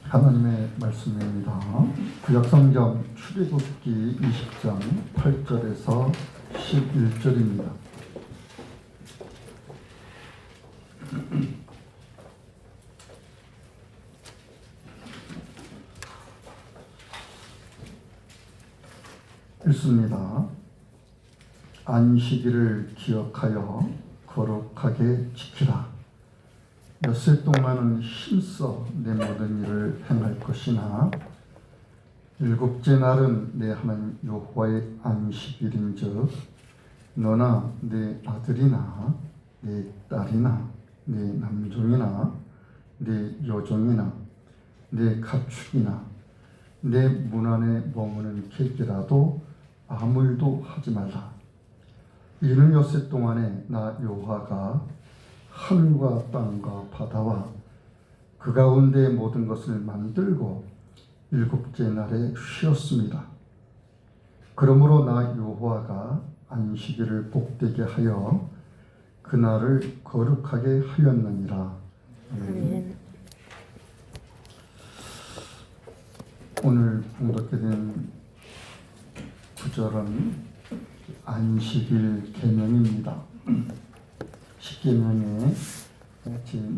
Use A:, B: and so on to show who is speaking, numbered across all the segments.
A: 하나님의 말씀입니다. 구약성경 출애굽기 20장 8절에서 11절입니다. 읽습니다. 안식일을 기억하여 거룩하게 지키라. 엿새 동안은 힘써 내 모든 일을 행할 것이나 일곱째 날은 내 하나님 여호와의 안식일인즉 너나 내 아들이나 내 딸이나 내 남종이나 내 여종이나 내 가축이나 내 문 안에 머무는 객이라도 아무 일도 하지 말라. 이는 엿새 동안에 나 여호와가 하늘과 땅과 바다와 그 가운데 모든 것을 만들고 일곱째 날에 쉬었습니다. 그러므로 나 여호와가 안식일을 복되게 하여 그날을 거룩하게 하였느니라. 오늘 봉독하게 된 구절은 안식일 계명입니다. 십계명의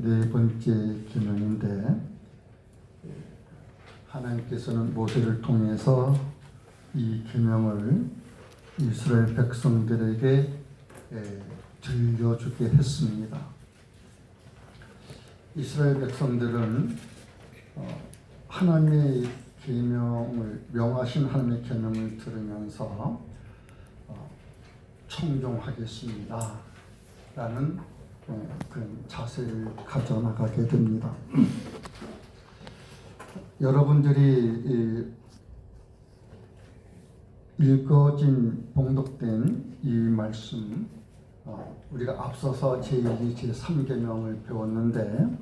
A: 네 번째 계명인데, 하나님께서는 모세를 통해서 이 계명을 이스라엘 백성들에게 들려주게 했습니다. 이스라엘 백성들은 하나님의 계명을, 명하신 하나님의 계명을 들으면서 청종하겠습니다 라는 그런 자세를 가져나가게 됩니다. 여러분들이 읽어진 봉독된 이 말씀, 우리가 앞서서 제2, 제3계명을 배웠는데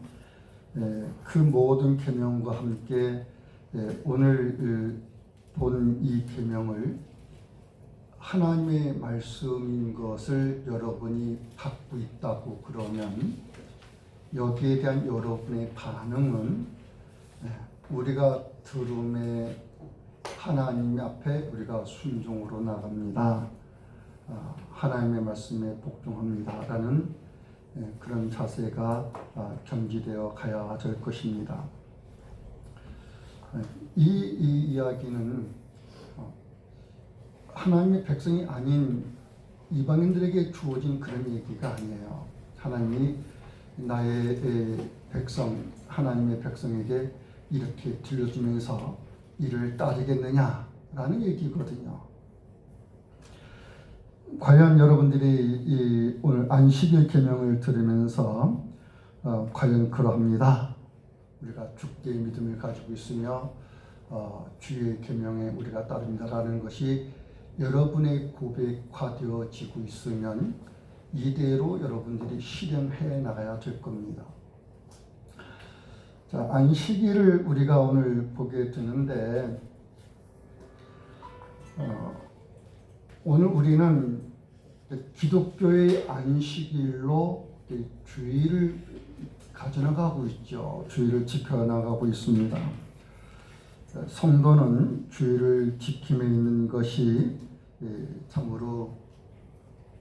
A: 그 모든 계명과 함께 오늘 본 이 계명을 하나님의 말씀인 것을 여러분이 갖고 있다고 그러면 여기에 대한 여러분의 반응은 우리가 들음에 하나님 앞에 우리가 순종으로 나갑니다. 하나님의 말씀에 복종합니다. 라는 그런 자세가 경지되어 가야 될 것입니다. 이 이야기는 하나님의 백성이 아닌 이방인들에게 주어진 그런 얘기가 아니에요. 하나님이 나의 백성, 하나님의 백성에게 이렇게 들려주면서 이를 따르겠느냐라는 얘기거든요. 과연 여러분들이 오늘 안식일 계명을 들으면서 과연 그러합니다. 우리가 주께 믿음을 가지고 있으며 주의 계명에 우리가 따릅니다라는 것이 여러분의 고백화되어지고 있으면 이대로 여러분들이 실행해 나가야 될 겁니다. 자, 안식일을 우리가 오늘 보게 되는데 오늘 우리는 기독교의 안식일로 주일을 가져나가고 있죠. 주일을 지켜나가고 있습니다. 성도는 주일을 지킴에 있는 것이 참으로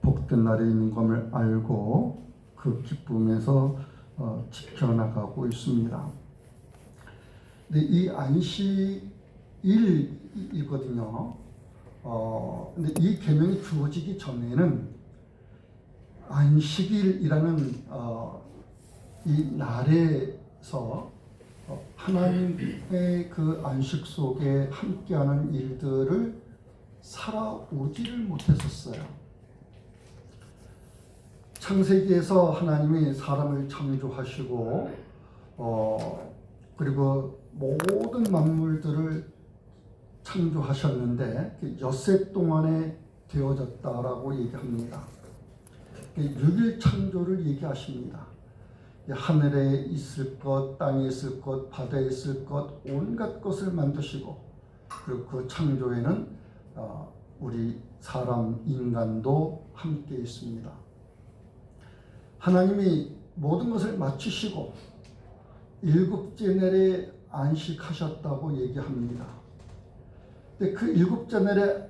A: 복된 날에 있는 것을 알고 그 기쁨에서 지켜나가고 있습니다. 근데 이 안식일이거든요. 근데 이 계명이 주어지기 전에는 안식일이라는 이 날에서 하나님의 그 안식 속에 함께하는 일들을 살아오지를 못했었어요. 창세기에서 하나님이 사람을 창조하시고 그리고 모든 만물들을 창조하셨는데 엿새 동안에 되어졌다라고 얘기합니다. 6일 창조를 얘기하십니다. 하늘에 있을 것, 땅에 있을 것, 바다에 있을 것, 온갖 것을 만드시고 그리고 그 창조에는 우리 사람, 인간도 함께 있습니다. 하나님이 모든 것을 마치시고 일곱째 날에 안식하셨다고 얘기합니다. 근데 그 일곱째 날에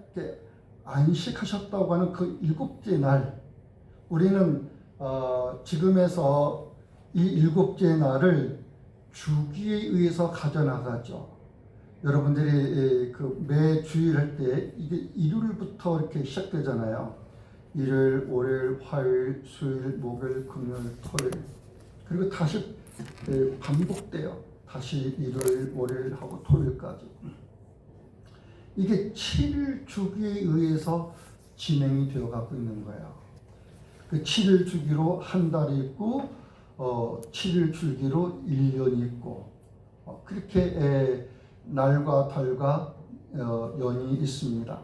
A: 안식하셨다고 하는 그 일곱째 날, 우리는 지금에서 이 일곱째 날을 주기에 의해서 가져나가죠. 여러분들이 그 매 주일 할 때 이게 일요일부터 이렇게 시작되잖아요. 일요일, 월요일, 화요일, 수요일, 목요일, 금요일, 토요일. 그리고 다시 반복돼요. 다시 일요일, 월요일하고 토요일까지. 이게 7일 주기에 의해서 진행이 되어 가고 있는 거예요. 그 7일 주기로 한 달이 있고 7일 주기로 1년이 있고 그렇게 날과 달과 연이 있습니다.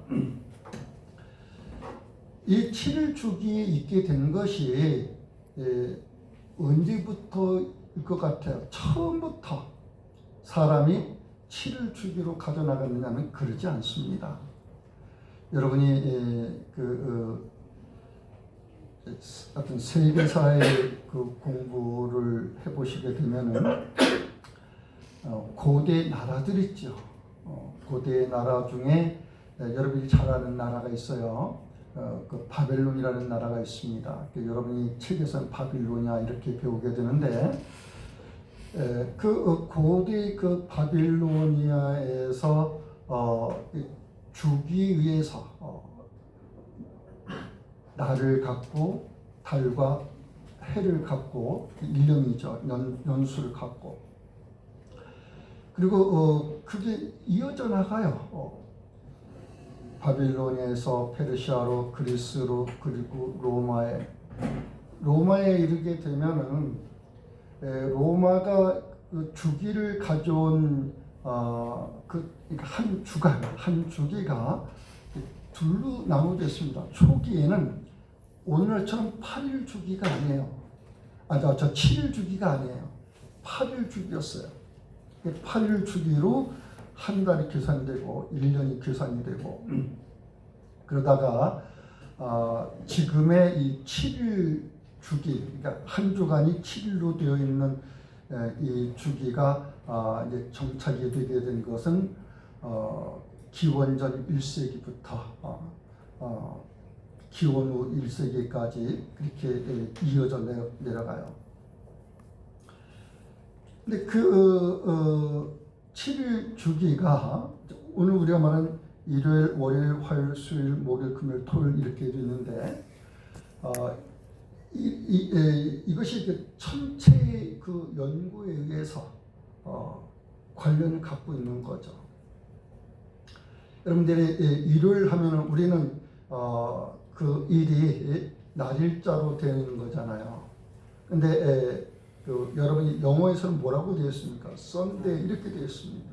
A: 이 7일 주기에 있게 된 것이 언제부터일 것 같아요? 처음부터 사람이 7일 주기로 가져나갔느냐면 그러지 않습니다. 여러분이 어떤 세계사의 그 공부를 해보시게 되면은 고대 나라들 있죠. 고대 나라 중에 여러분이 잘 아는 나라가 있어요. 그 바벨론이라는 나라가 있습니다. 여러분이 책에서는 바빌로냐 이렇게 배우게 되는데 그 고대 그 바빌로니아에서 주기에 의해서 날을 갖고 달과 해를 갖고 1년이죠. 연수를 갖고 그리고 그게 이어져 나가요. 바빌론에서 페르시아로 그리스로 그리고 로마에 이르게 되면은 로마가 그 주기를 가져온 한 주기가 둘로 나누어졌습니다. 초기에는 오늘처럼 8일 주기가 아니에요. 7일 주기가 아니에요. 8일 주기였어요. 8일 주기로 한 달이 계산되고 1년이 계산이 되고 그러다가 지금의 이 7일 주기, 그러니까 한 주간이 7일로 되어 있는 이 주기가 이제 정착이 되게 된 것은 기원전 1세기부터 기원 후 1세기까지 그렇게 이어져 내려가요. 근데 그 7일 주기가 오늘 우리가 말한 일요일, 월요일, 화요일, 수요일, 목요일, 금요일, 토요일 이렇게 있는데 이것이 천체의 그 연구에 의해서 관련을 갖고 있는 거죠. 여러분들이 일요일 하면은 우리는 그 일이 날일자로 되어 있는 거잖아요. 근데 여러분이 영어에서는 뭐라고 되어 있습니까? Sunday 이렇게 되어 있습니다.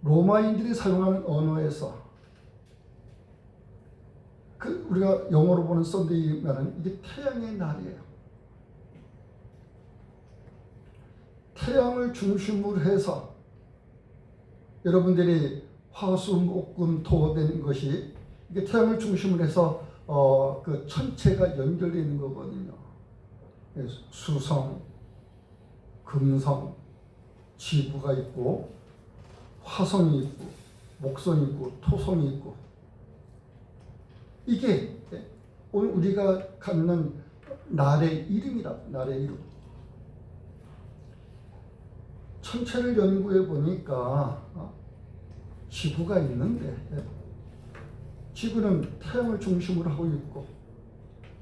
A: 로마인들이 사용하는 언어에서 우리가 영어로 보는 Sunday 말은 이게 태양의 날이에요. 태양을 중심으로 해서 여러분들이 화수, 목, 금, 토 되는 것이 이게 태양을 중심으로 해서 그 천체가 연결되어 있는 거거든요. 수성, 금성, 지구가 있고 화성이 있고 목성이 있고 토성이 있고 이게 오늘 우리가 갖는 날의 이름이다. 날의 이름. 천체를 연구해 보니까 지구가 있는데 지구는 태양을 중심으로 하고 있고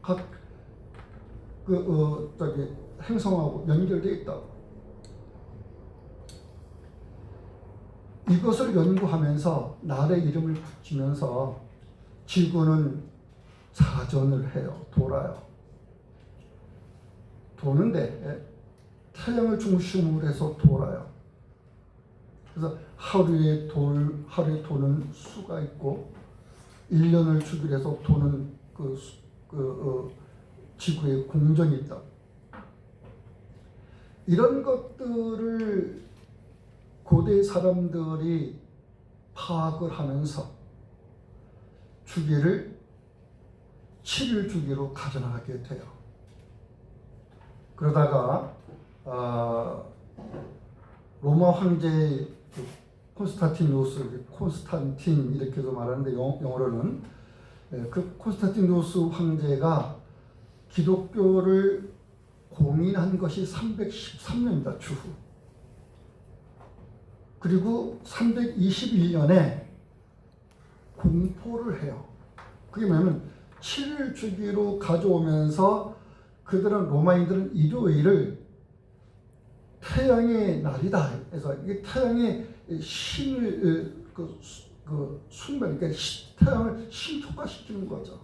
A: 각 행성하고 연결되어 있다고. 이것을 연구하면서 날의 이름을 붙이면서 지구는 자전을 해요. 돌아요. 도는데 태양을 중심으로 해서 돌아요. 그래서 하루에 도는 수가 있고 1년을 주기로 해서 도는 지구의 공전이 있다. 이런 것들을 고대 사람들이 파악을 하면서 주기를 7일 주기로 가져나가게 돼요. 그러다가 로마 황제의 콘스탄틴 이렇게도 말하는데 영어로는 그 콘스탄티누스 황제가 기독교를 공인한 것이 313년입니다. 주후. 그리고 321년에 공포를 해요. 그게 뭐냐면 7일 주기로 가져오면서 그들은 로마인들은 일요일을 태양의 날이다. 그래서 이게 태양의 신을 숭배, 그러니까 태양을 신격화시키는 거죠.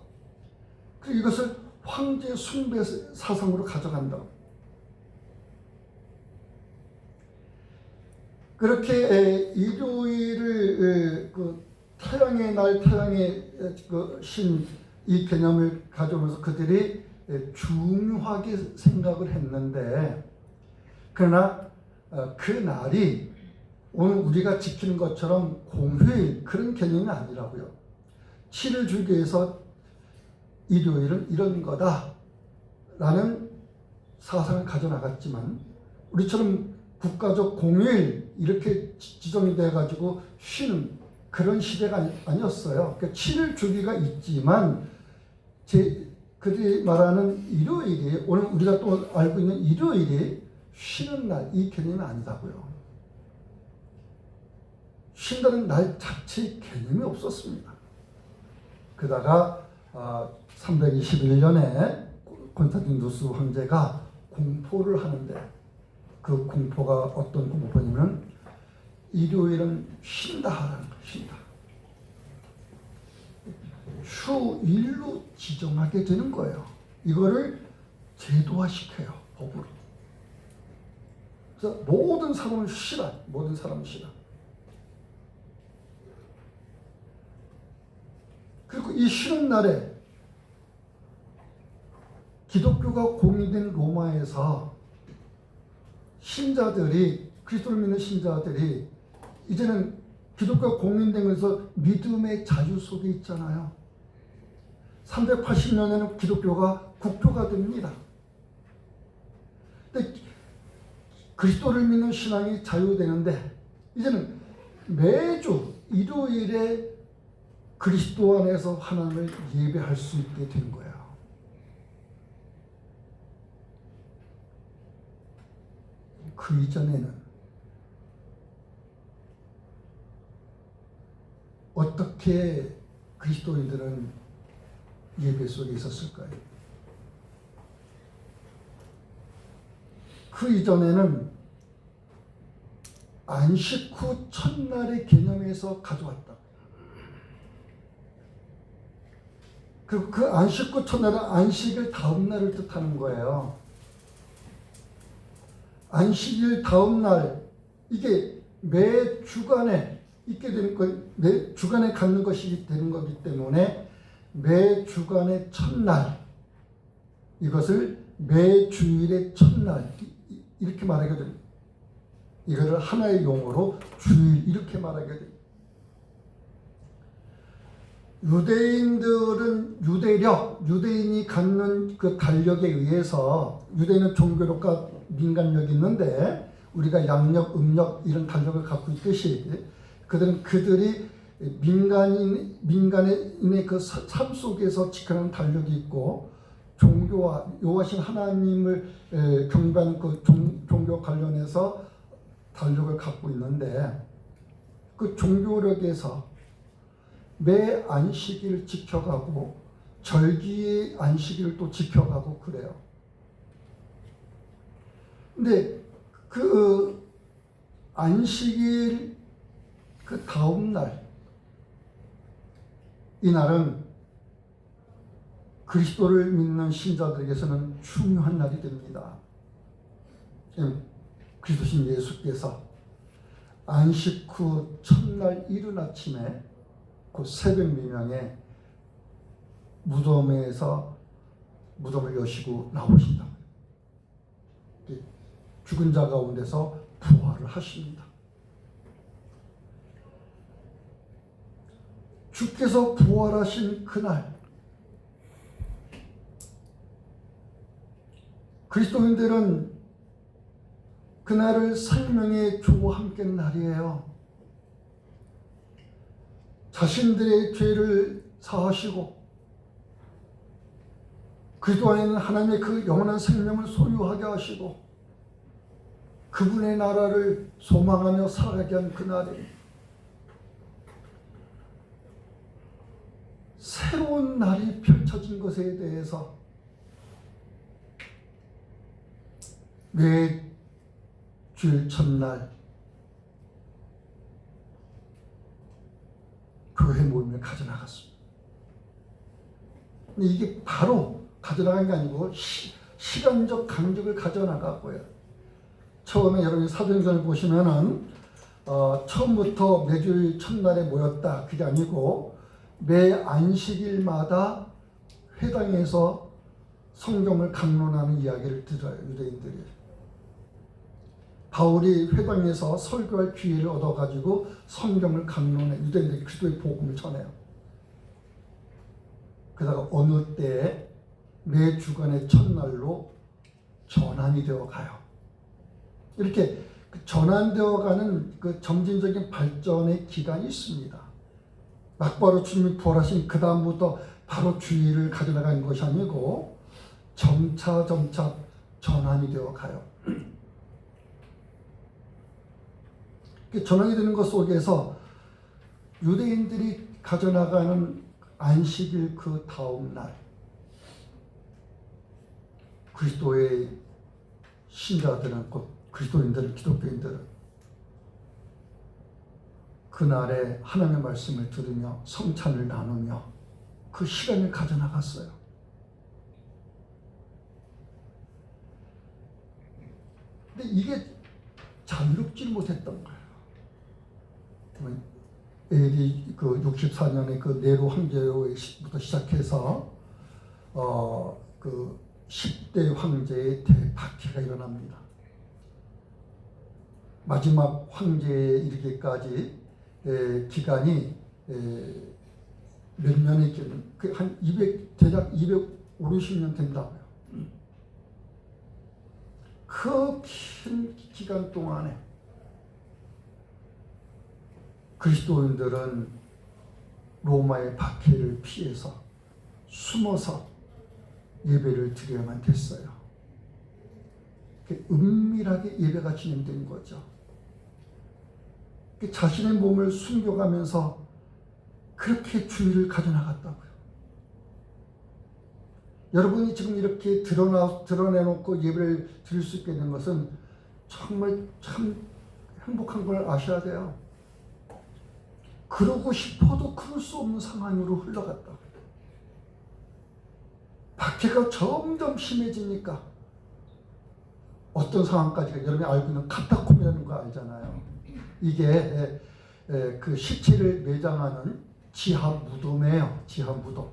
A: 그리고 이것을 황제 숭배 사상으로 가져간다. 그렇게 일요일을 태양의 날, 태양의 신 이 개념을 가져오면서 그들이 중요하게 생각을 했는데, 그러나 그 날이 오늘 우리가 지키는 것처럼 공휴일 그런 개념이 아니라고요. 7일 주기에서 일요일은 이런 거다라는 사상을 가져나갔지만, 우리처럼 국가적 공휴일 이렇게 지정이 돼가지고 쉬는 그런 시대가 아니었어요. 그러니까 7일 주기가 있지만 그들이 말하는 일요일이, 오늘 우리가 또 알고 있는 일요일이 쉬는 날, 이 개념이 아니다고요. 쉰다는 날 자체의 개념이 없었습니다. 그러다가 321년에 콘스탄티누스 황제가 공포를 하는데, 그 공포가 어떤 공포냐면 일요일은 쉰다라는 거예요. 쉰다. 휴일로 지정하게 되는 거예요. 이거를 제도화시켜요. 법으로. 그래서 모든 사람은 쉬라. 모든 사람은 쉬라. 그리고 이 쉬는 날에 기독교가 공인된 로마에서 신자들이, 그리스도를 믿는 신자들이 이제는 기독교가 공인되면서 믿음의 자유 속에 있잖아요. 380년에는 기독교가 국교가 됩니다. 근데 그리스도를 믿는 신앙이 자유되는데, 이제는 매주 일요일에 그리스도 안에서 하나님을 예배할 수 있게 된 거예요. 그 이전에는 어떻게 그리스도인들은 예배 속에 있었을까요? 그 이전에는 안식 후 첫날의 개념에서 가져왔다. 그리고 그 안식 후 첫날은 안식일 다음 날을 뜻하는 거예요. 안식일 다음 날, 이게 매 주간에 있게 되는 것, 매 주간에 갖는 것이 되는 거기 때문에 매 주간의 첫날, 이것을 매 주일의 첫날 이렇게 말하게 됩니다. 이거를 하나의 용어로 주일 이렇게 말하게 됩니다. 유대인들은 유대인이 갖는 그 달력에 의해서, 유대인은 종교력과 민간력이 있는데 우리가 양력, 음력 이런 달력을 갖고 있듯이 그들이 민간인의 그 삶 속에서 지켜내는 달력이 있고, 종교와 여호와신 하나님을 경배하는 그 종교 관련해서 달력을 갖고 있는데, 그 종교력에서 매 안식일을 지켜가고 절기의 안식일을 또 지켜가고 그래요. 근데 그 안식일 그 다음 날, 이 날은 그리스도를 믿는 신자들에게서는 중요한 날이 됩니다. 그리스도신 예수께서 안식 후 첫날 이른 아침에 그 새벽 미명에 무덤에서 무덤을 여시고 나오신다. 죽은 자 가운데서 부활을 하십니다. 주께서 부활하신 그날, 그리스도인들은 그날을 생명의 주와 함께하는 날이에요. 자신들의 죄를 사하시고 그리스도 안에는 하나님의 그 영원한 생명을 소유하게 하시고 그분의 나라를 소망하며 살아가게 한 그날이 새로운 날이 펼쳐진 것에 대해서 매 주일 첫날 교회 모임을 가져나갔습니다. 근데 이게 바로 가져나간 게 아니고 시간적 간격을 가져나갔고요. 처음에 여러분이 사도행전을 보시면은 처음부터 매주일 첫날에 모였다 그게 아니고 매 안식일마다 회당에서 성경을 강론하는 이야기를 들어요. 유대인들이. 바울이 회당에서 설교할 기회를 얻어가지고 성경을 강론해 유대인들이 그리스도의 복음을 전해요. 그러다가 어느 때에 매 주간의 첫날로 전환이 되어 가요. 이렇게 전환되어 가는 그 점진적인 발전의 기간이 있습니다. 막바로 주님이 부활하신 그 다음부터 바로 주일을 가져나가는 것이 아니고 점차 전환이 되어 가요. 전환이 되는 것 속에서 유대인들이 가져나가는 안식일 그 다음 날 그리스도의 신자들은 곧 그리스도인들은 기독교인들은 그날에 하나님의 말씀을 들으며 성찬을 나누며 그 시간을 가져나갔어요. 근데 이게 자유롭지 못했던 거예요. AD 그 64년에 그 네로 황제부터 시작해서 그 10대 황제의 대박해가 일어납니다. 마지막 황제에 이르기까지 기간이 몇 년이 한 200 대략 250년 된다고요. 그 긴 기간 동안에 그리스도인들은 로마의 박해를 피해서 숨어서 예배를 드려야만 됐어요. 은밀하게 예배가 진행된 거죠. 자신의 몸을 숨겨가면서 그렇게 주일을 가져나갔다고요. 여러분이 지금 이렇게 드러내놓고 예배를 드릴 수 있게 된 것은 정말 참 행복한 걸 아셔야 돼요. 그러고 싶어도 그럴 수 없는 상황으로 흘러갔다. 박해가 점점 심해지니까 어떤 상황까지 여러분이 알고 있는 카타콤이라는 거 알잖아요. 이게 그 시체를 매장하는 지하 무덤이에요. 지하 무덤.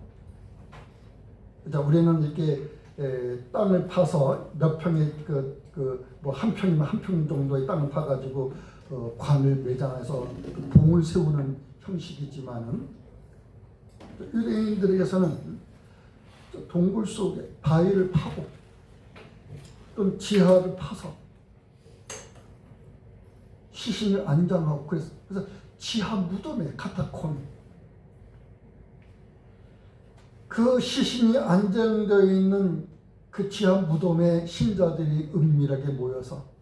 A: 우리는 이렇게 땅을 파서 몇 평의 뭐 한 평이면 한 평 정도의 땅을 파가지고 관을 매장해서 봉을 세우는 형식이지만은 유대인들에게서는 동굴 속에 바위를 파고 또는 지하를 파서 시신을 안장하고 그래서 지하 무덤에 카타콤 그 시신이 안장되어 있는 그 지하 무덤에 신자들이 은밀하게 모여서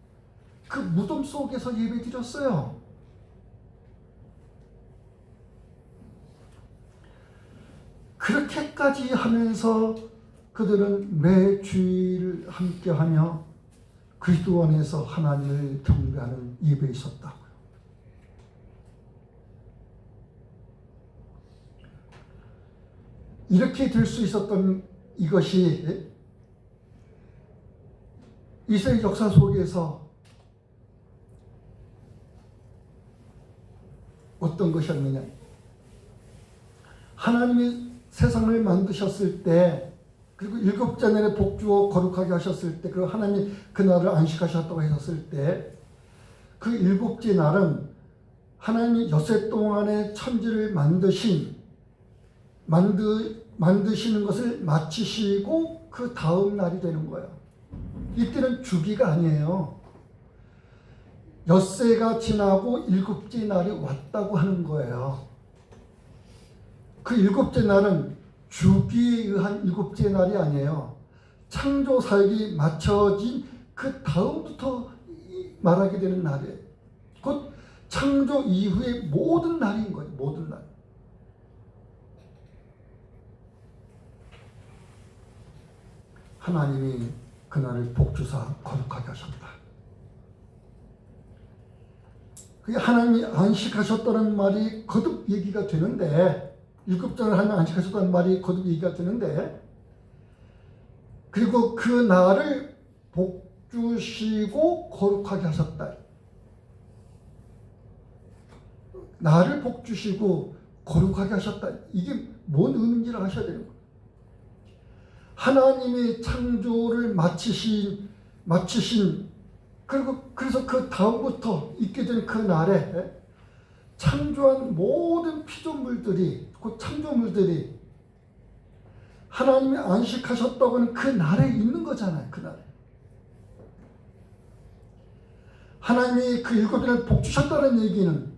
A: 그 무덤 속에서 예배 드렸어요. 그렇게까지 하면서 그들은 매 주일 함께하며 그리스도 안에서 하나님을 경배하는 예배에 있었다고요. 이렇게 될 수 있었던 이것이 이스라엘 역사 속에서 어떤 것이었느냐? 하나님이 세상을 만드셨을 때 그리고 7째 날에 복주어 거룩하게 하셨을 때 그리고 하나님이 그날을 안식하셨다고 하셨을 때 그 7째 날은 하나님이 엿새 동안에 천지를 만드시는 것을 마치시고 그 다음 날이 되는 거예요. 이때는 주기가 아니에요. 엿새가 지나고 일곱째 날이 왔다고 하는 거예요. 그 일곱째 날은 주기에 의한 일곱째 날이 아니에요. 창조 사역이 맞춰진 그 다음부터 말하게 되는 날이에요. 곧 창조 이후의 모든 날인 거예요. 모든 날. 하나님이 그날을 복주사 거룩하게 하셨다. 그게 하나님이 안식하셨다는 말이 거듭 얘기가 되는데, 일곱째 날 하나님 안식하셨다는 말이 거듭 얘기가 되는데, 그리고 그 날을 복주시고 거룩하게 하셨다. 나를 복주시고 거룩하게 하셨다. 이게 뭔 의미인지를 아셔야 되는 거예요. 하나님이 창조를 마치신 그리고 그래서 그 다음부터 있게 된 그 날에 창조한 모든 피조물들이, 그 창조물들이 하나님이 안식하셨다고 하는 그 날에 있는 거잖아요. 그 날에. 하나님이 그 일곱 날을 복주셨다는 얘기는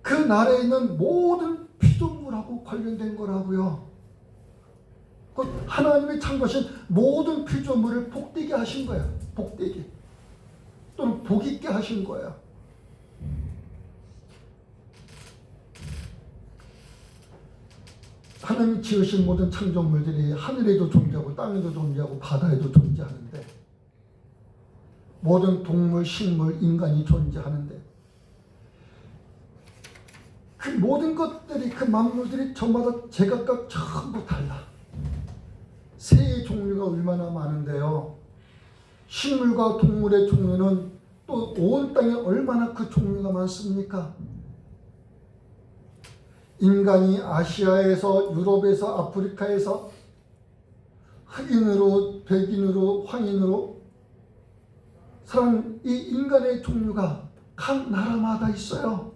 A: 그 날에 있는 모든 피조물하고 관련된 거라고요. 하나님이 창조하신 모든 피조물을 복되게 하신 거야. 복되게. 또는 복 있게 하신 거야. 하나님이 지으신 모든 창조물들이 하늘에도 존재하고 땅에도 존재하고 바다에도 존재하는데, 모든 동물, 식물, 인간이 존재하는데, 그 모든 것들이, 그 만물들이 저마다 제각각 전부 달라. 새의 종류가 얼마나 많은데요. 식물과 동물의 종류는 또 온 땅에 얼마나 그 종류가 많습니까? 인간이 아시아에서, 유럽에서, 아프리카에서 흑인으로, 백인으로, 황인으로 사는 이 인간의 종류가 각 나라마다 있어요.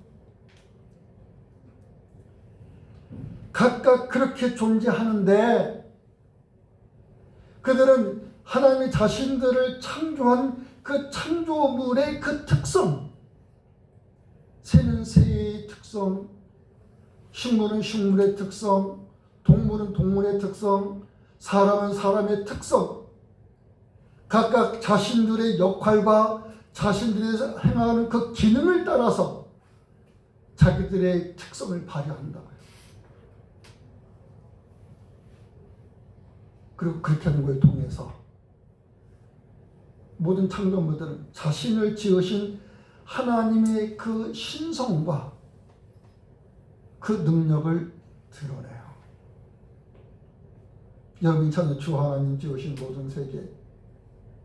A: 각각 그렇게 존재하는데, 그들은 하나님이 자신들을 창조한 그 창조물의 그 특성, 새는 새의 특성, 식물은 식물의 특성, 동물은 동물의 특성, 사람은 사람의 특성, 각각 자신들의 역할과 자신들이 행하는 그 기능을 따라서 자기들의 특성을 발휘한다고요. 그리고 그렇게 하는 거에 통해서 모든 창조물들은 자신을 지으신 하나님의 그 신성과 그 능력을 드러내요. 여러분, 이참에 주 하나님 지으신 모든 세계,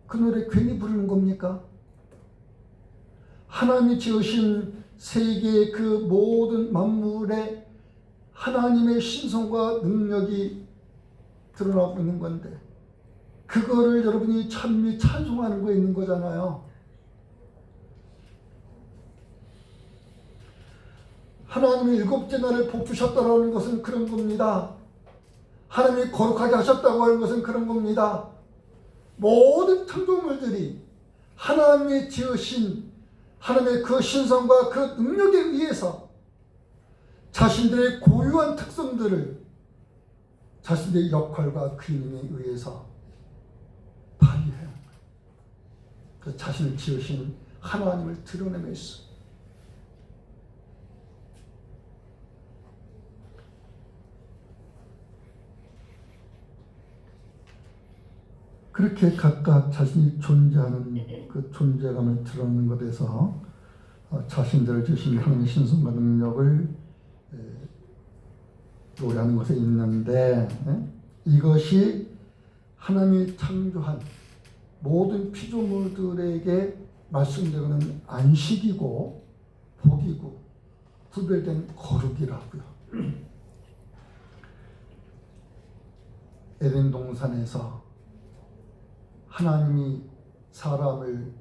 A: 그 노래 괜히 부르는 겁니까? 하나님이 지으신 세계의 그 모든 만물에 하나님의 신성과 능력이 드러나고 있는 건데, 그거를 여러분이 찬미 찬송하는 거에 있는 거잖아요. 하나님이 일곱째 날을 복주셨다는 것은 그런 겁니다. 하나님이 거룩하게 하셨다고 하는 것은 그런 겁니다. 모든 창조물들이 하나님이 지으신 하나님의 그 신성과 그 능력에 의해서 자신들의 고유한 특성들을 자신들의 역할과 기능에 의해서 발휘해요. 그 자신을 지으신 하나님을 드러내면서 그렇게 각각 자신이 존재하는 그 존재감을 드러내는 것에서 자신들을 지으신 하나님의 신성과 능력을 노래하는 것에 있는데, 이것이 하나님이 창조한 모든 피조물들에게 말씀드리는 안식이고 복이고 구별된 거룩이라고요. 에덴 동산에서 하나님이 사람을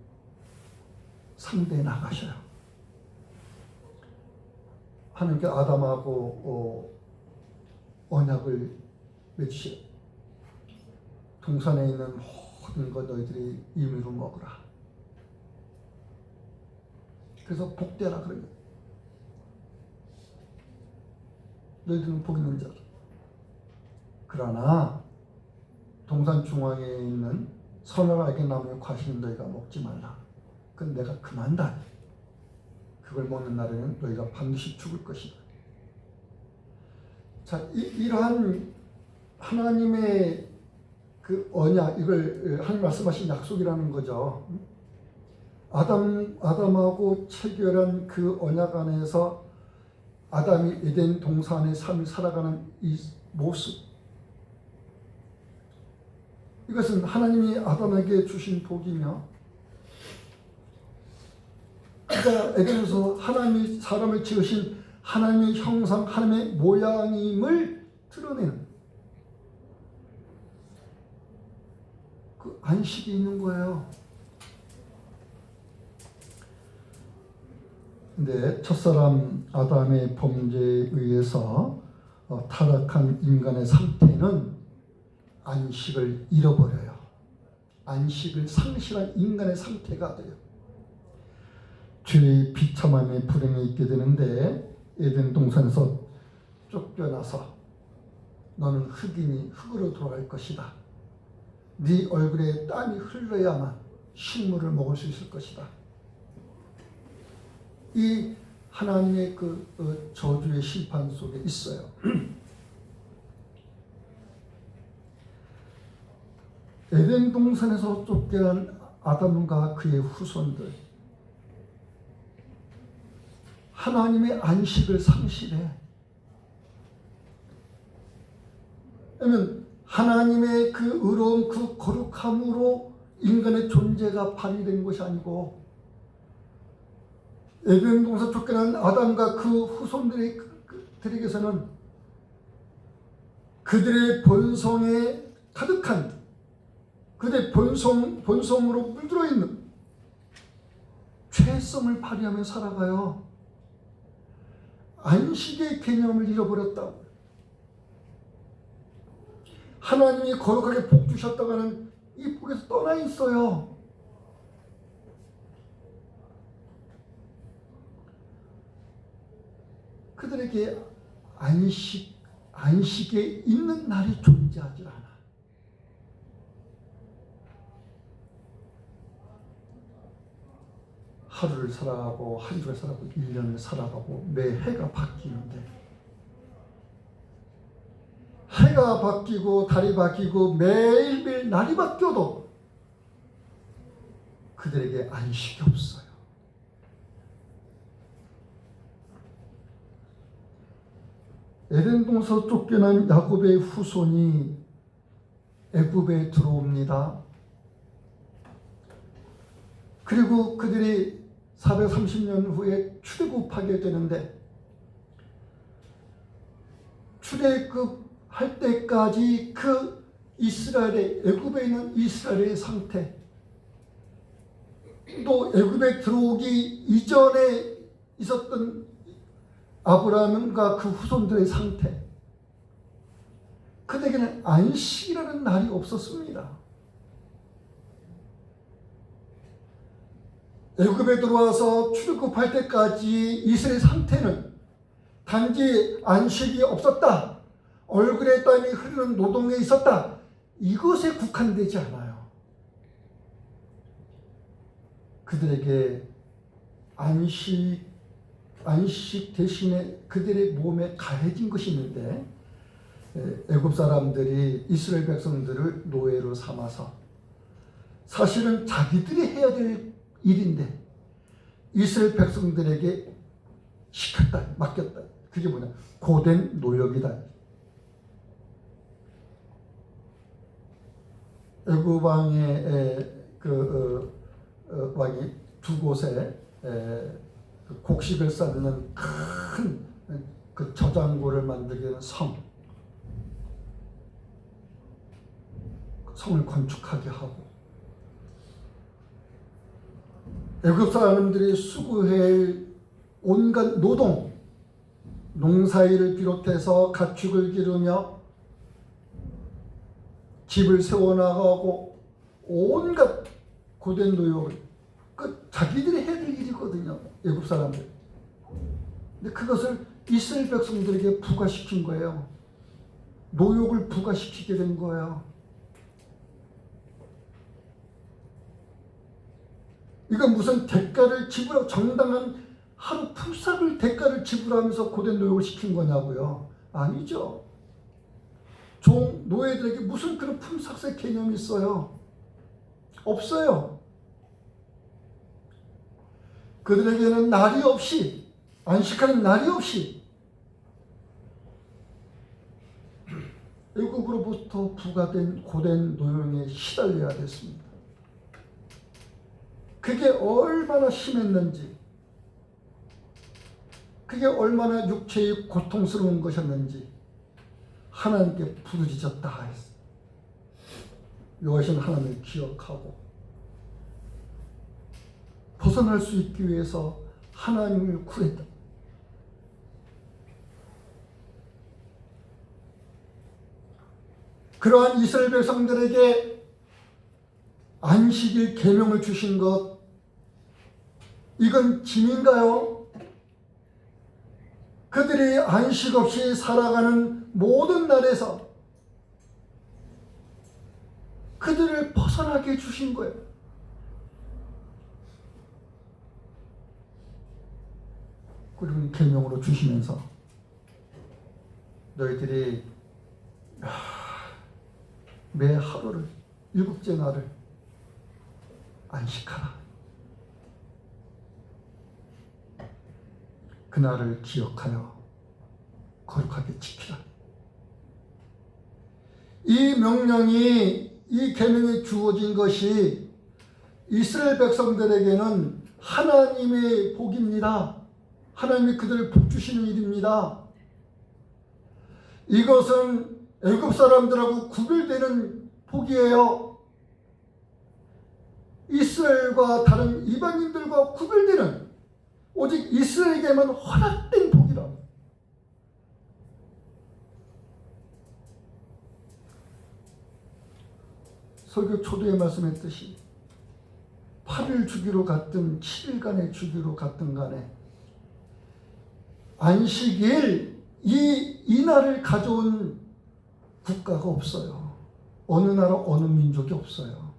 A: 상대해 나가셔요. 하나님께 아담하고 언약을 맺으시오. 동산에 있는 모든 것 너희들이 임의로 먹으라. 그래서 복되라 그러죠. 너희들은 복 있는 자다. 그러나 동산 중앙에 있는 선을 알게 나무의 과실은 너희가 먹지 말라. 그건 내가 금한다. 그걸 먹는 날에는 너희가 반드시 죽을 것이다. 자, 이러한 하나님의 그 언약, 이걸 하나님 말씀하신 약속이라는 거죠. 아담하고 체결한 그 언약 안에서 아담이 에덴 동산의 삶을 살아가는 이 모습, 이것은 하나님이 아담에게 주신 복이며, 그러니까 에덴에서 하나님이 사람을 지으신 하나님의 형상, 하나님의 모양임을 드러내는 그 안식이 있는 거예요. 근데 첫사람 아담의 범죄에 의해서 타락한 인간의 상태는 안식을 잃어버려요. 안식을 상실한 인간의 상태가 돼요. 죄의 비참함의 불행에 있게 되는데, 에덴 동산에서 쫓겨나서 너는 흙이니 흙으로 돌아갈 것이다. 네 얼굴에 땀이 흘러야만 식물을 먹을 수 있을 것이다. 이 하나님의 그 저주의 심판 속에 있어요. 에덴 동산에서 쫓겨난 아담과 그의 후손들, 하나님의 안식을 상실해. 왜냐하면 하나님의 그 의로움, 그 거룩함으로 인간의 존재가 발휘된 것이 아니고, 에덴 동산 쫓겨난 아담과 그 후손들에게서는 그들의 본성에 가득한, 그들의 본성으로 물들어 있는 죄성을 발휘하며 살아가요. 안식의 개념을 잃어버렸다고. 하나님이 거룩하게 복 주셨다고 하는 이 복에서 떠나 있어요. 그들에게 안식에 있는 날이 존재하지 않아. 하루를 살아가고 한 주를 살아가고 1년을 살아가고 매 해가 바뀌는데, 해가 바뀌고 달이 바뀌고 매일매일 날이 바뀌어도 그들에게 안식이 없어요. 에덴 동산에서 쫓겨난 야곱의 후손이 애굽에 들어옵니다. 그리고 그들이 430년 후에 출애굽하게 되는데, 출애굽할 때까지 그 이스라엘의, 애굽에 있는 이스라엘의 상태, 또 애굽에 들어오기 이전에 있었던 아브라함과 그 후손들의 상태, 그들에게는 안식이라는 날이 없었습니다. 애굽에 들어와서 출애굽할 때까지 이스라엘 상태는 단지 안식이 없었다, 얼굴에 땀이 흐르는 노동에 있었다, 이것에 국한되지 않아요. 그들에게 안식 대신에 그들의 몸에 가해진 것이 있는데, 애굽 사람들이 이스라엘 백성들을 노예로 삼아서 사실은 자기들이 해야 될 일인데 이스라엘 백성들에게 시켰다, 맡겼다. 그게 뭐냐? 고된 노역이다. 애굽 왕의 왕이 두 곳에 곡식을 쌓는 큰 그 저장고를 만들게 된 성을 건축하게 하고, 애굽 사람들이 수고해야 온갖 노동, 농사일을 비롯해서 가축을 기르며 집을 세워나가고 온갖 고된 노역을, 그 자기들이 해야 될 일이거든요. 애굽 사람들. 근데 그것을 이스라엘 백성들에게 부과시킨 거예요. 노역을 부과시키게 된 거예요. 이건 무슨 대가를 지불하고 정당한 하루 품삯을 대가를 지불하면서 고된 노역을 시킨 거냐고요. 아니죠. 종 노예들에게 무슨 그런 품삯의 개념이 있어요? 없어요. 그들에게는 날이 없이, 안식하는 날이 없이 애국으로부터 부과된 고된 노역에 시달려야 됐습니다. 그게 얼마나 심했는지, 그게 얼마나 육체의 고통스러운 것이었는지 하나님께 부르짖었다 했어요. 여호와신 하나님을 기억하고 벗어날 수 있기 위해서 하나님을 구했다. 그러한 이스라엘 백성들에게 안식일 계명을 주신 것, 이건 짐인가요? 그들이 안식 없이 살아가는 모든 날에서 그들을 벗어나게 해주신 거예요. 그리고 계명으로 주시면서 너희들이 매 하루를, 일곱째 날을 안식하라. 그날을 기억하여 거룩하게 지키라. 이 명령이, 이 계명이 주어진 것이 이스라엘 백성들에게는 하나님의 복입니다. 하나님이 그들을 복 주시는 일입니다. 이것은 애굽 사람들하고 구별되는 복이에요. 이스라엘과 다른 이방인들과 구별되는, 오직 이스라엘에게만 허락된 복이라. 설교 초두에 말씀했듯이 8일 주기로 갔든 7일간의 주기로 갔든 간에 안식일, 이 날을 가져온 국가가 없어요. 어느 나라, 어느 민족이 없어요.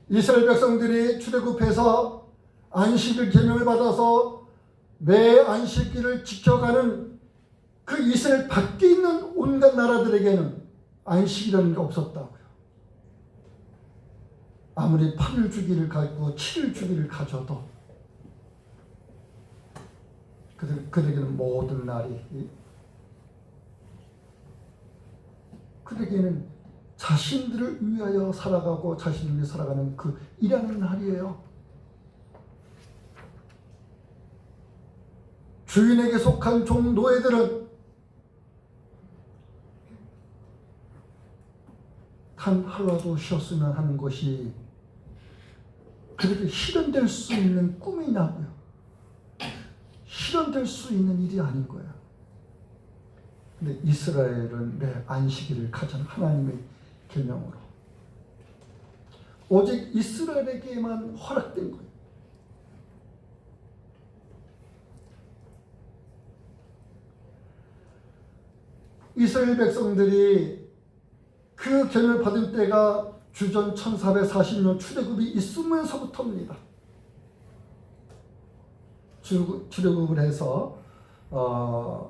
A: 이스라엘 백성들이 출애굽해서 안식일 계명을 받아서 매 안식일을 지켜가는 그 이스라엘 밖에 있는 온갖 나라들에게는 안식이라는 게 없었다고요. 아무리 8일 주기를 가지고 7일 주기를 가져도 그들에게는 모든 날이, 그들에게는 자신들을 위하여 살아가고 자신을 위해 살아가는 그 일하는 날이에요. 주인에게 속한 종 노예들은 단 하루라도 쉬었으면 하는 것이 그들에게 실현될 수 있는 꿈이냐고요. 실현될 수 있는 일이 아닌 거예요. 근데 이스라엘은 매 안식일을 가진 하나님의 계명으로 오직 이스라엘에게만 허락된 거예요. 이스라엘 백성들이 그 계명을 받은 때가 주전 1440년 출애굽이 있으면서부터입니다. 출애굽을 해서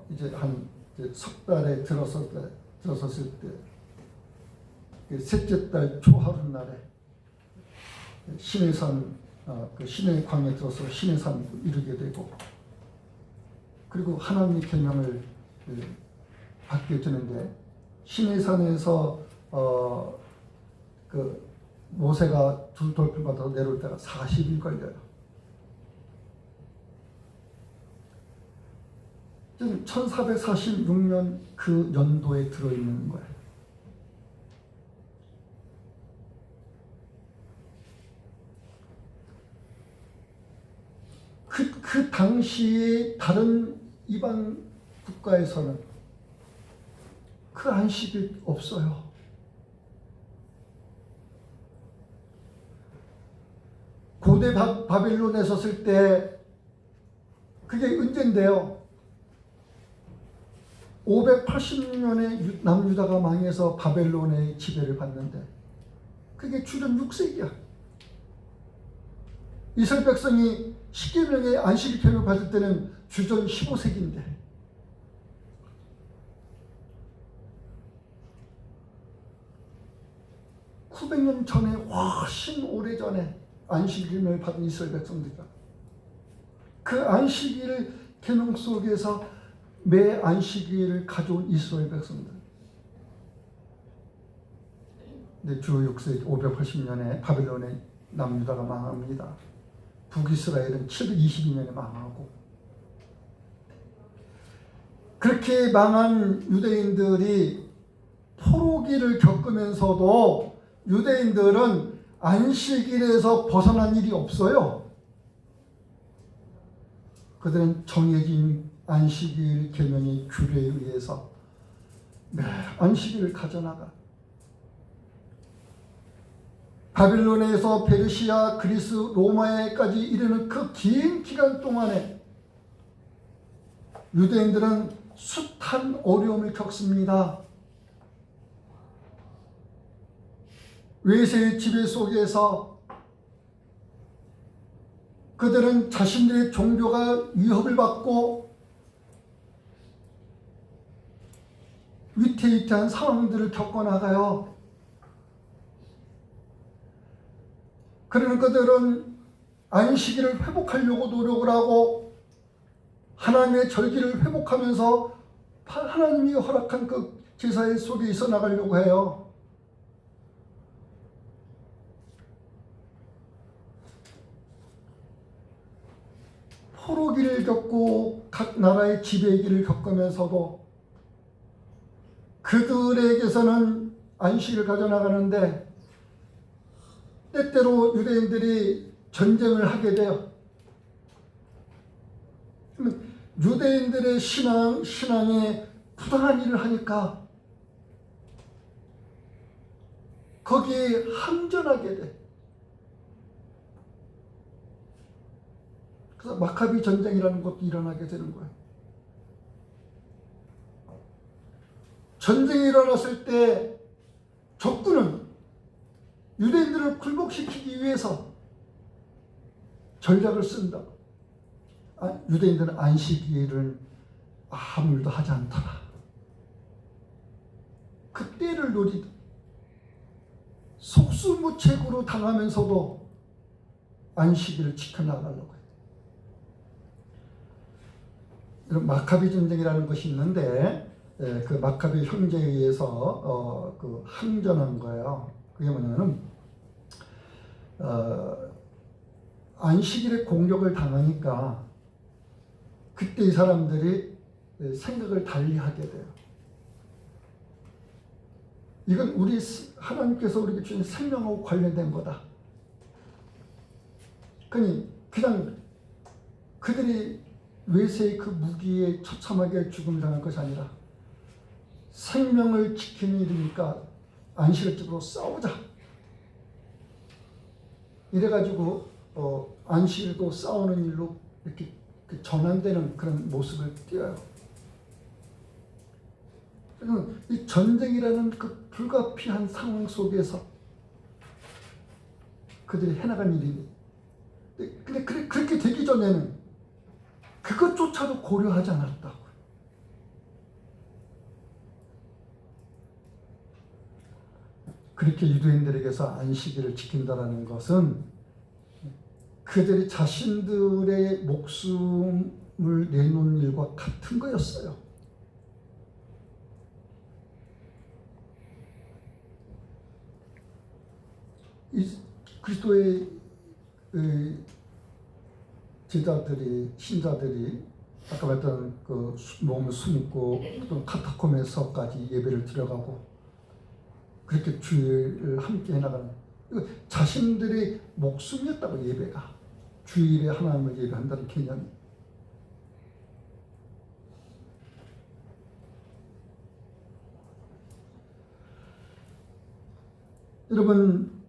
A: 이제 한 석 달에 들어섰을 때 셋째 달 초하룻날에 시내산, 그 시내 광야에 들어서 시내산 이르게 되고, 그리고 하나님의 계명을 받게 되는데, 시내산에서 그 모세가 두 돌을 받아서 내려올 때가 40일 걸려요. 지금 1446년 그 연도에 들어있는 거예요. 그 당시에 다른 이방 국가에서는 그 안식이 없어요. 고대 바벨론에 섰을 때 그게 언젠데요. 580년에 남유다가 망해서 바벨론의 지배를 받는데 그게 주전 6세기야. 이스라엘 백성이 10계명의 안식일 계명을 받을 때는 주전 15세기인데 수백 년 전에 훨씬 오래전에 안식일을 받은 이스라엘 백성들이다. 그 안식일 계명 속에서 매 안식일을 가져온 이스라엘 백성들. 네, 주 6세기 580년에 바벨론의 남유다가 망합니다. 북이스라엘은 722년에 망하고, 그렇게 망한 유대인들이 포로기를 겪으면서도 유대인들은 안식일에서 벗어난 일이 없어요. 그들은 정해진 안식일 계명의 규례에 의해서 매 안식일을 가져나가. 바빌론에서 페르시아, 그리스, 로마에까지 이르는 그 긴 기간 동안에 유대인들은 숱한 어려움을 겪습니다. 외세의 지배 속에서 그들은 자신들의 종교가 위협을 받고 위태위태한 상황들을 겪어나가요. 그러는 그들은 안식일을 회복하려고 노력을 하고 하나님의 절기를 회복하면서 하나님이 허락한 그 제사의 속에 있어 나가려고 해요. 포로기를 겪고 각 나라의 지배기를 겪으면서도 그들에게서는 안식일을 가져나가는데 때때로 유대인들이 전쟁을 하게 돼요. 유대인들의 신앙에 부당한 일을 하니까 거기에 항전하게 돼. 그래서 마카비 전쟁이라는 것도 일어나게 되는 거예요. 전쟁이 일어났을 때 적군은 유대인들을 굴복시키기 위해서 전략을 쓴다. 유대인들은 안식일을 아무 일도 하지 않더라. 그 때를 노리다. 속수무책으로 당하면서도 안식일을 지켜나가려고 해요. 이런 마카비 전쟁이라는 것이 있는데 그 마카비 형제에 의해서 그 항전한 거예요. 그게 뭐냐면은 안식일에 공격을 당하니까 그때 이 사람들이 생각을 달리하게 돼요. 이건 우리 하나님께서 우리에게 주신 생명하고 관련된 거다. 그러니 그냥 그들이 외세의 그 무기에 처참하게 죽음 당할 것이 아니라 생명을 지키는 일이니까 안식을 집으로 싸우자. 이래가지고 안식일도 싸우는 일로 이렇게 전환되는 그런 모습을 띄어요. 이 전쟁이라는 그 불가피한 상황 속에서 그들이 해나간 일이니. 근데 그렇게 되기 전에는 그것조차도 고려하지 않았다고. 그렇게 유대인들에게서 안식일을 지킨다는 것은 그들이 자신들의 목숨을 내놓는 일과 같은 거였어요. 이 그리스도의 제자들이, 신자들이 아까 말했던 그 몸을 숨고 또 카타콤에서까지 예배를 드려가고 그렇게 주일을 함께 해나가는, 이거 자신들의 목숨이었다고. 예배가 주일에 하나님을 예배한다는 개념이. 여러분,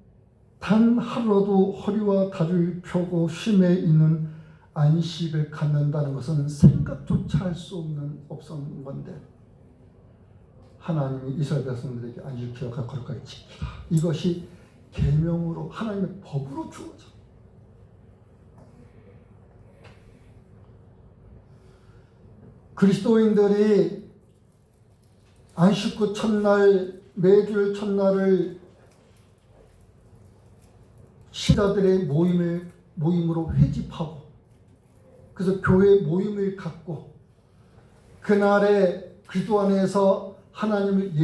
A: 단 하루라도 허리와 다리를 펴고 쉼에 있는 안식을 갖는다는 것은 생각조차 할 수 없는 건데, 하나님이 이스라엘 백성들에게 안식일을 거룩하게 지키라. 이것이 계명으로, 하나님의 법으로 주어져. 그리스도인들이 안식구 첫날, 매주일 첫날을 신자들의 모임으로 회집하고, 그래서 교회 모임을 갖고 그날에 그리스도 안에서 하나님을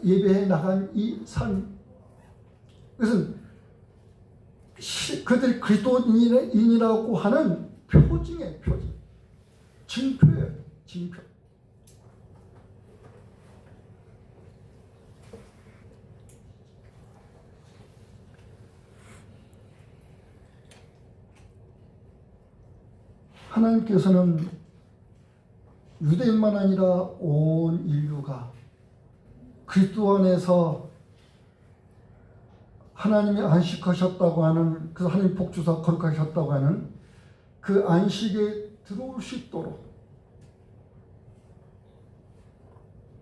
A: 예배해 나간 이 삶, 그것은 그들이 그리스도인이라고 하는 표징이에요. 표징, 징표예요. 징표. 하나님께서는 유대인만 아니라 온 인류가 그리스도 안에서 하나님이 안식하셨다고 하는, 그래서 하나님 복주사 거룩하셨다고 하는 그 안식에 들어올 수 있도록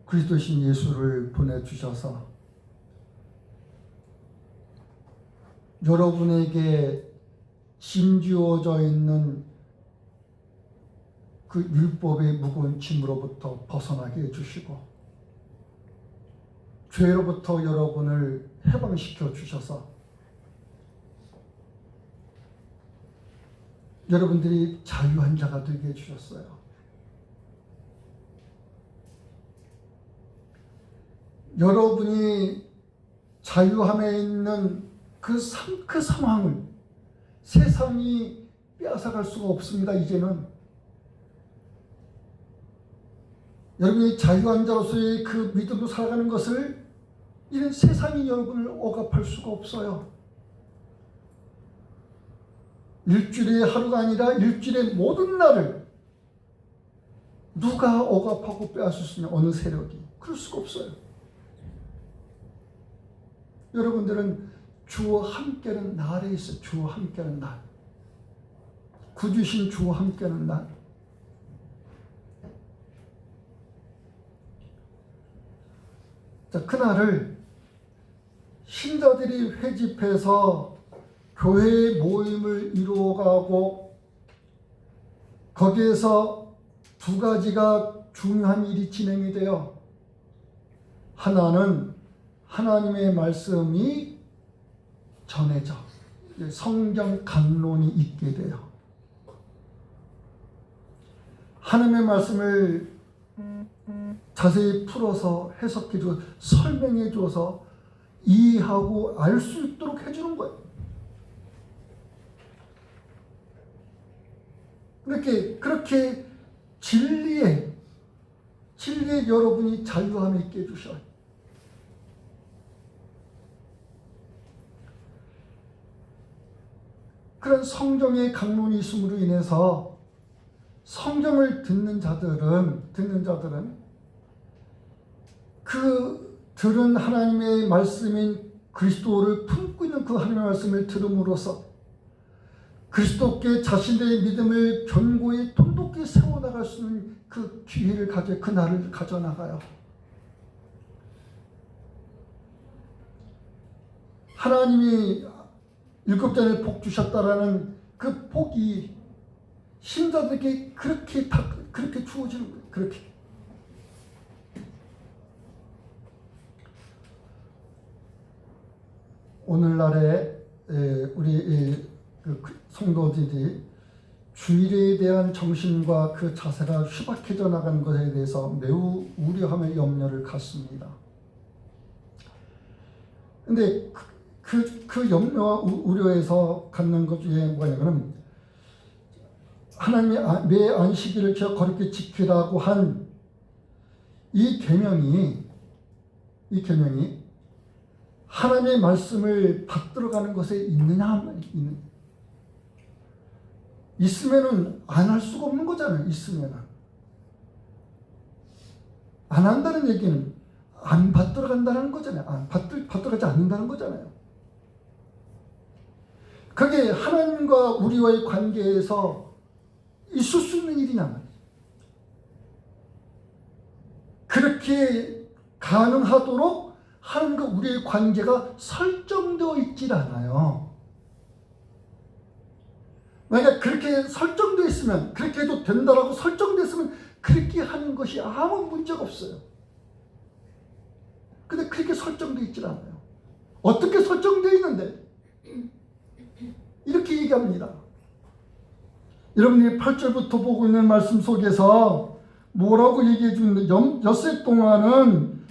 A: 그리스도신 예수를 보내주셔서 여러분에게 짐지어져 있는 그 율법의 무거운 짐으로부터 벗어나게 해주시고, 죄로부터 여러분을 해방시켜 주셔서 여러분들이 자유한 자가 되게 해주셨어요. 여러분이 자유함에 있는 그 상황을 세상이 빼앗아갈 수가 없습니다. 이제는 여러분이 자유한 자로서의 그 믿음으로 살아가는 것을 이런 세상이 여러분을 억압할 수가 없어요. 일주일의 하루가 아니라 일주일의 모든 날을 누가 억압하고 빼앗을 수 있냐? 어느 세력이? 그럴 수가 없어요. 여러분들은 주와 함께하는 날에 있어요. 주와 함께하는 날, 구주신 주와 함께하는 날. 자, 그날을 신자들이 회집해서 교회의 모임을 이루어가고, 거기에서 두 가지가 중요한 일이 진행이 돼요. 하나는 하나님의 말씀이 전해져 성경 강론이 있게 돼요. 하나님의 말씀을 자세히 풀어서 해석해주고 설명해줘서 이해하고 알 수 있도록 해주는 거예요. 그렇게 진리에 여러분이 자유함 있게 해주셔요. 그런 성경의 강론이 있음으로 인해서 성경을 듣는 자들은 그 들은 하나님의 말씀인 그리스도를 품고 있는 그 하나님의 말씀을 들음으로써 그리스도께 자신들의 믿음을 견고히 돈독히 세워나갈 수 있는 그 기회를 그날을 가져나가요. 하나님이 7잔을 복 주셨다라는 그 복이 신자들에게 그렇게 주어지는 거예요. 그렇게. 오늘날에 우리 성도들이 주일에 대한 정신과 그 자세가 희박해져 나가는 것에 대해서 매우 우려하며 염려를 갖습니다. 근데 그 염려와 우려에서 갖는 것 중에 뭐냐면, 하나님의 매 안식일을 거룩히 지키라고 한 이 계명이 하나님의 말씀을 받들어가는 것에 있으면은 안 할 수가 없는 거잖아요. 있으면은 안 한다는 얘기는 안 받들어간다는 거잖아요. 받들어가지 않는다는 거잖아요. 그게 하나님과 우리와의 관계에서 있을 수 있는 일이냐 말이에요. 그렇게 가능하도록 하나님과 우리의 관계가 설정되어 있질 않아요. 만약 그렇게 설정되어 있으면, 그렇게 해도 된다라고 설정되어 있으면 그렇게 하는 것이 아무 문제가 없어요. 근데 그렇게 설정되어 있질 않아요. 어떻게 설정되어 있는데? 이렇게 얘기합니다. 여러분이 8절부터 보고 있는 말씀 속에서 뭐라고 얘기해 주는데, 엿새 동안은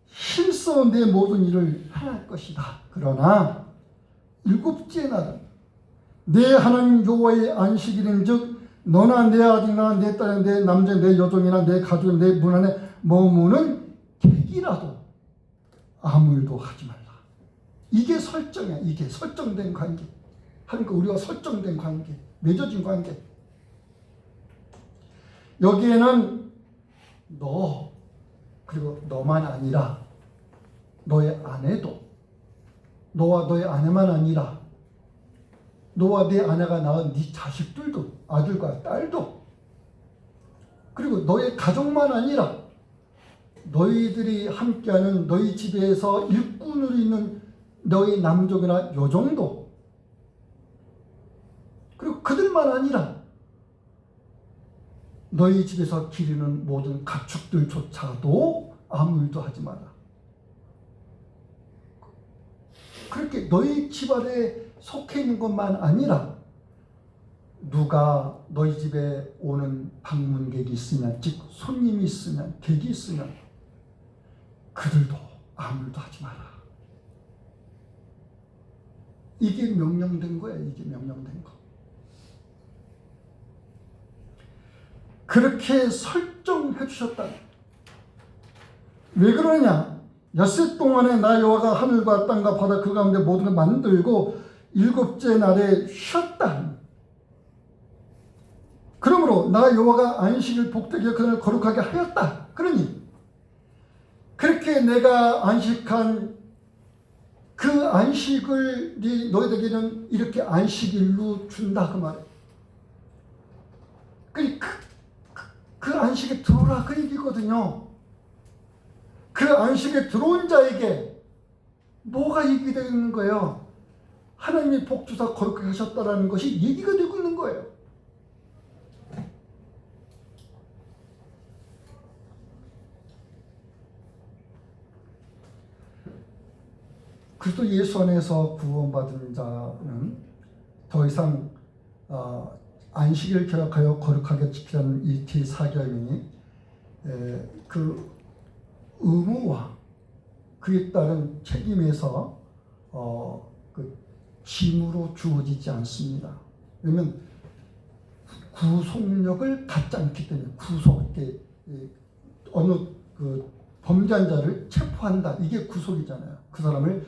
A: 힘써 내 모든 일을 행할 것이다. 그러나 일곱째 날은 내 하나님 여호와의 안식일인즉 너나 내 아들이나 내 딸이나 내 남자 내 여종이나 내 가족 내 문 안에 머무는 객이라도 아무 일도 하지 말라. 이게 설정이야. 이게 설정된 관계. 하나님과 우리와 설정된 관계, 맺어진 관계. 여기에는 너, 그리고 너만 아니라 너의 아내도, 너와 너의 아내만 아니라 너와 네 아내가 낳은 네 자식들도, 아들과 딸도, 그리고 너의 가족만 아니라 너희들이 함께하는 너희 집에서 일꾼으로 있는 너희 남족이나 여종도, 그리고 그들만 아니라 너희 집에서 기르는 모든 가축들조차도 아무 일도 하지 마라. 그렇게 너희 집안에 속해 있는 것만 아니라 누가 너희 집에 오는 방문객이 있으면, 즉 손님이 있으면, 객이 있으면 그들도 아무 일도 하지 마라. 이게 명령된 거야. 이게 명령된 거. 그렇게 설정해 주셨다. 왜 그러냐? 엿새 동안에 나 여호와가 하늘과 땅과 바다 그 가운데 모든 걸 만들고 일곱째 날에 쉬었다. 그러므로 나 여호와가 안식일 복되게 그날 거룩하게 하였다. 그러니 그렇게 내가 안식한 그 안식을 너희에게는 이렇게 안식일로 준다 그 말이에요. 그 안식에 들어오라 그 얘기거든요. 그 안식에 들어온 자에게 뭐가 얘기되어 있는 거예요? 하나님이 복주사 거룩하게 하셨다라는 것이 얘기가 되고 있는 거예요. 그리스도 예수 안에서 구원받은 자는 더 이상 안식일 개혁하여 거룩하게 지키라는 이 제4계명이 그 의무와 그에 따른 책임에서 그 짐으로 주어지지 않습니다. 왜냐하면 구속력을 갖지 않기 때문에. 구속, 어느 그 범죄한 자를 체포한다. 이게 구속이잖아요. 그 사람을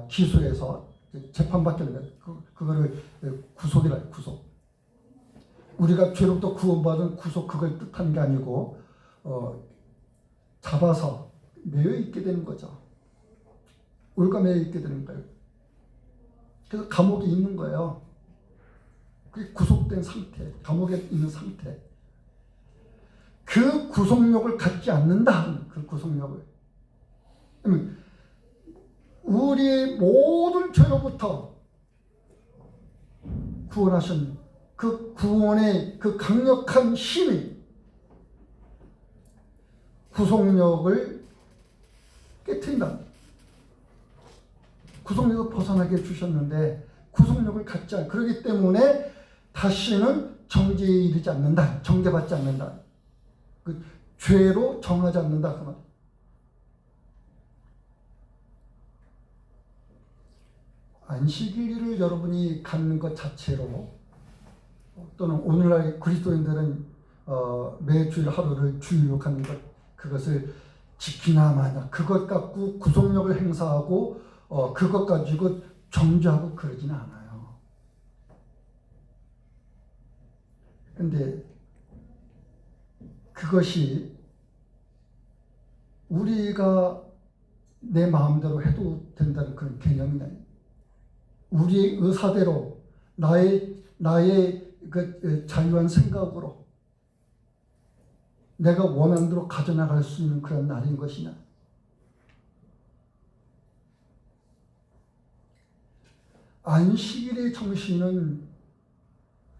A: 기소해서 재판받게 되면 그거를 구속이라 해요. 구속. 우리가 죄로부터 구원받은 구속, 그걸 뜻하는 게 아니고 잡아서 매여 있게 되는 거죠. 올가매여 있게 되는 거예요. 그래서 감옥에 있는 거예요. 그게 구속된 상태, 감옥에 있는 상태. 그 구속력을 갖지 않는다. 그 구속력을. 우리의 모든 죄로부터 구원하신 그 구원의 그 강력한 힘이 구속력을 깨트린다. 구속력을 벗어나게 해주셨는데 구속력을 갖지 않아. 그렇기 때문에 다시는 정죄에 이르지 않는다. 정죄받지 않는다. 그 죄로 정하지 않는다. 그 말. 안식일을 여러분이 갖는 것 자체로, 또는 오늘날 그리스도인들은 매주일 하루를 주일로 갖는 것, 그것을 지키나 마나 그것 갖고 구속력을 행사하고 그것 가지고 정죄하고 그러지는 않아요. 그런데 그것이 우리가 내 마음대로 해도 된다는 그런 개념이 아니에요. 우리의 의사대로 나의 그 자유한 생각으로 내가 원하는 대로 가져나갈 수 있는 그런 날인 것이냐? 안식일의 정신은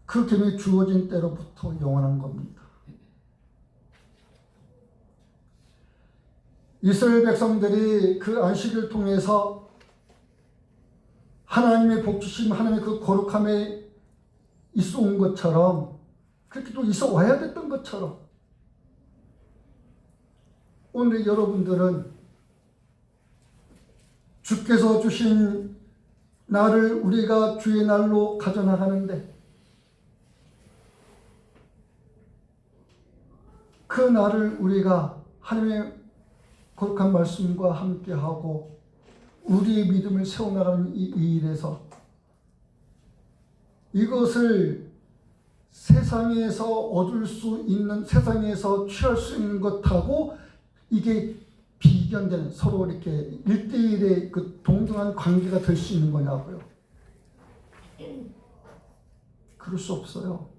A: 그 계명이 주어진 때로부터 영원한 겁니다. 이스라엘 백성들이 그 안식일을 통해서 하나님의 복주심, 하나님의 그 거룩함에 있어 온 것처럼, 그렇게 또 있어 와야 됐던 것처럼, 오늘 여러분들은 주께서 주신 날을 우리가 주의 날로 가져나가는데, 그 날을 우리가 하나님의 거룩한 말씀과 함께하고 우리의 믿음을 세워나가는 이 일에서 이것을 세상에서 얻을 수 있는, 세상에서 취할 수 있는 것하고 이게 비견되는, 서로 이렇게 1대1의 그 동등한 관계가 될 수 있는 거냐고요. 그럴 수 없어요.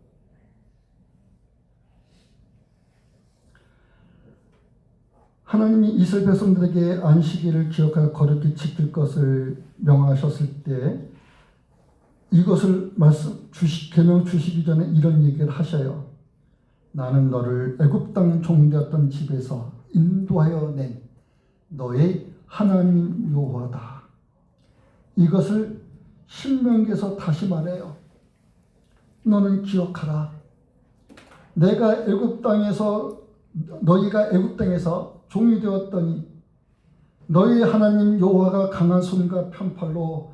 A: 하나님이 이스라엘 백성들에게 안식일을 기억하여 거룩히 지킬 것을 명하셨을 때 이것을 계명 주시기 전에 이런 얘기를 하셔요. 나는 너를 애굽 땅 종되었던 집에서 인도하여 낸 너의 하나님 여호와다. 이것을 신명기에서 다시 말해요. 너는 기억하라. 내가 너희가 애굽 땅에서 종이 되었더니 너희 하나님 여호와가 강한 손과 편팔로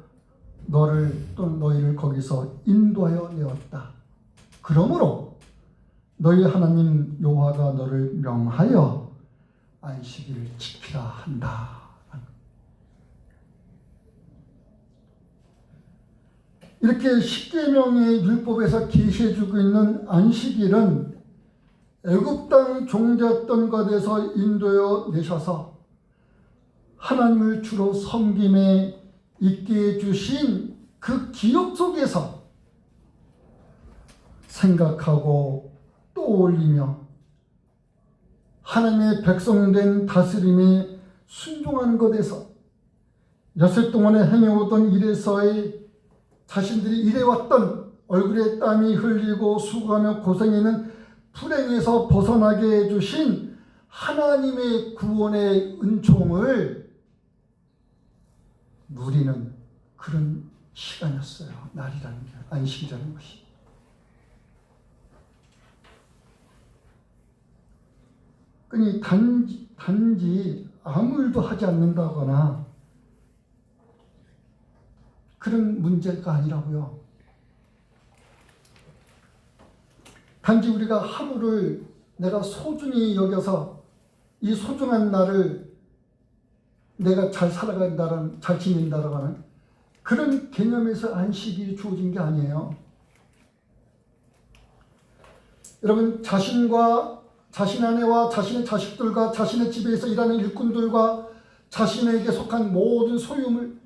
A: 너희를 거기서 인도하여 내었다. 그러므로 너희 하나님 여호와가 너를 명하여 안식일을 지키라 한다. 이렇게 십계명의 율법에서 계시해주고 있는 안식일은 애굽 땅 종되었던 것에서 인도해 내셔서 하나님을 주로 섬김에 있게 해주신 그 기억 속에서 생각하고 떠올리며 하나님의 백성된 다스림에 순종하는 것에서 여섯 동안에 행해오던 일에서의 자신들이 일해왔던 얼굴에 땀이 흘리고 수고하며 고생하는 불행에서 벗어나게 해주신 하나님의 구원의 은총을 누리는 그런 시간이었어요. 날이라는 게, 안식이라는 것이. 그러니 단지 아무 일도 하지 않는다거나 그런 문제가 아니라고요. 단지 우리가 하루를 내가 소중히 여겨서 이 소중한 날을 내가 잘 살아간다는, 잘 지낸다라고 하는 그런 개념에서 안식일이 주어진 게 아니에요. 여러분, 자신 아내와 자신의 자식들과 자신의 집에서 일하는 일꾼들과 자신에게 속한 모든 소유물,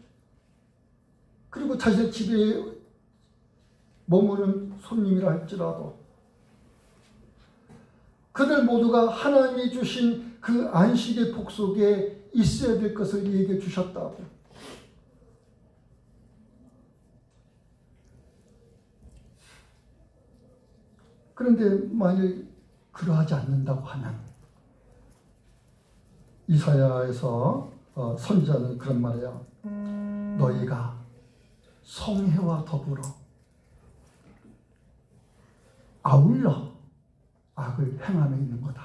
A: 그리고 자신의 집에 머무는 손님이라 할지라도 그들 모두가 하나님이 주신 그 안식의 복 속에 있어야 될 것을 얘기해 주셨다고. 그런데 만일 그러하지 않는다고 하면 이사야에서 선지자는 그런 말이에요. 너희가 성회와 더불어 아울러 악을 행함에 있는 거다.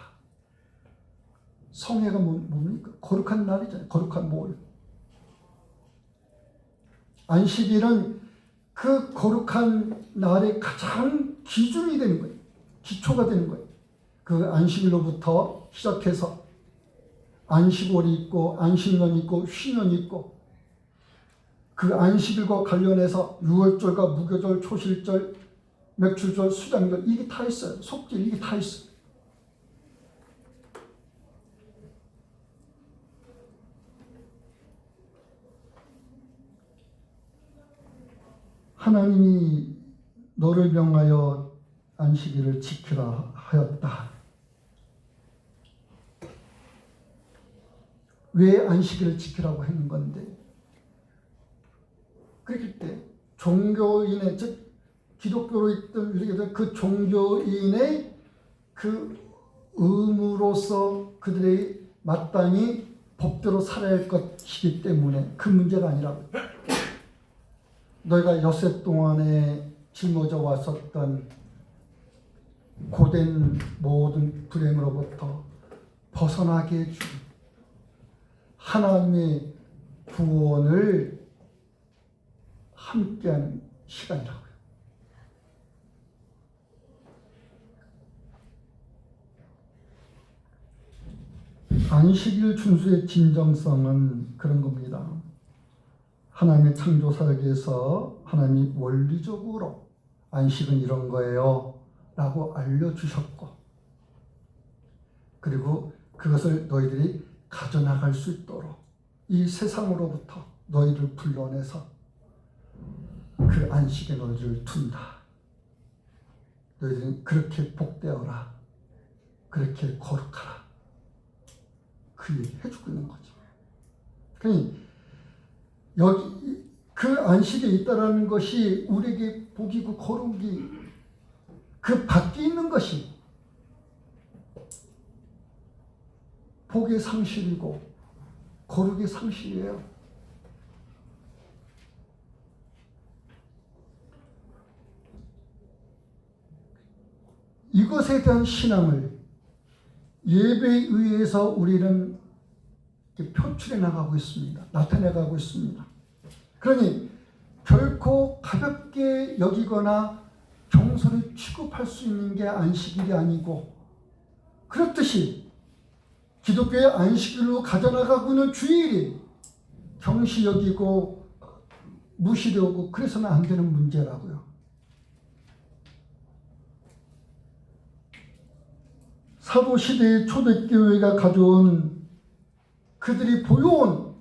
A: 성회가 뭡니까? 거룩한 날이잖아요. 거룩한 모임. 안식일은 그 거룩한 날의 가장 기준이 되는 거예요. 기초가 되는 거예요. 그 안식일로부터 시작해서 안식월이 있고 안식년이 있고 휴년이 있고 그 안식일과 관련해서 유월절과 무교절, 초실절, 맥주절, 수장절 이게 다 있어요. 속죄 이게 다 있어요. 하나님이 너를 명하여 안식일을 지키라 하였다. 왜 안식일을 지키라고 하는 건데? 그렇기 때문에 종교인의, 즉 기독교로 있던 우리가 그 종교인의 그 의무로서 그들의 마땅히 법대로 살아야 할 것이기 때문에 그 문제가 아니라고. 너희가 엿새 동안에 짊어져 왔었던 고된 모든 불행으로부터 벗어나게 해주는 하나님의 구원을 함께하는 시간이라고요. 안식일 준수의 진정성은 그런 겁니다. 하나님의 창조 설계에서 하나님이 원리적으로 안식은 이런 거예요 라고 알려주셨고, 그리고 그것을 너희들이 가져나갈 수 있도록 이 세상으로부터 너희를 불러내서 그 안식에 너희를 둔다. 너희들은 그렇게 복되어라, 그렇게 거룩하라, 그 얘기 해주고 있는 거죠. 그러니 여기 그 안식에 있다라는 것이 우리에게 복이고 거룩이 그 밖에 있는 것이 복의 상실이고 거룩의 상실이에요. 이것에 대한 신앙을 예배에 의해서 우리는 표출해 나가고 있습니다. 나타내가고 있습니다. 그러니 결코 가볍게 여기거나 경솔히 취급할 수 있는 게 안식일이 아니고, 그렇듯이 기독교의 안식일로 가져나가고 있는 주일이 경시 여기고 무시되고 그래서는 안 되는 문제라고요. 사도시대의 초대교회가 가져온 그들이 보여온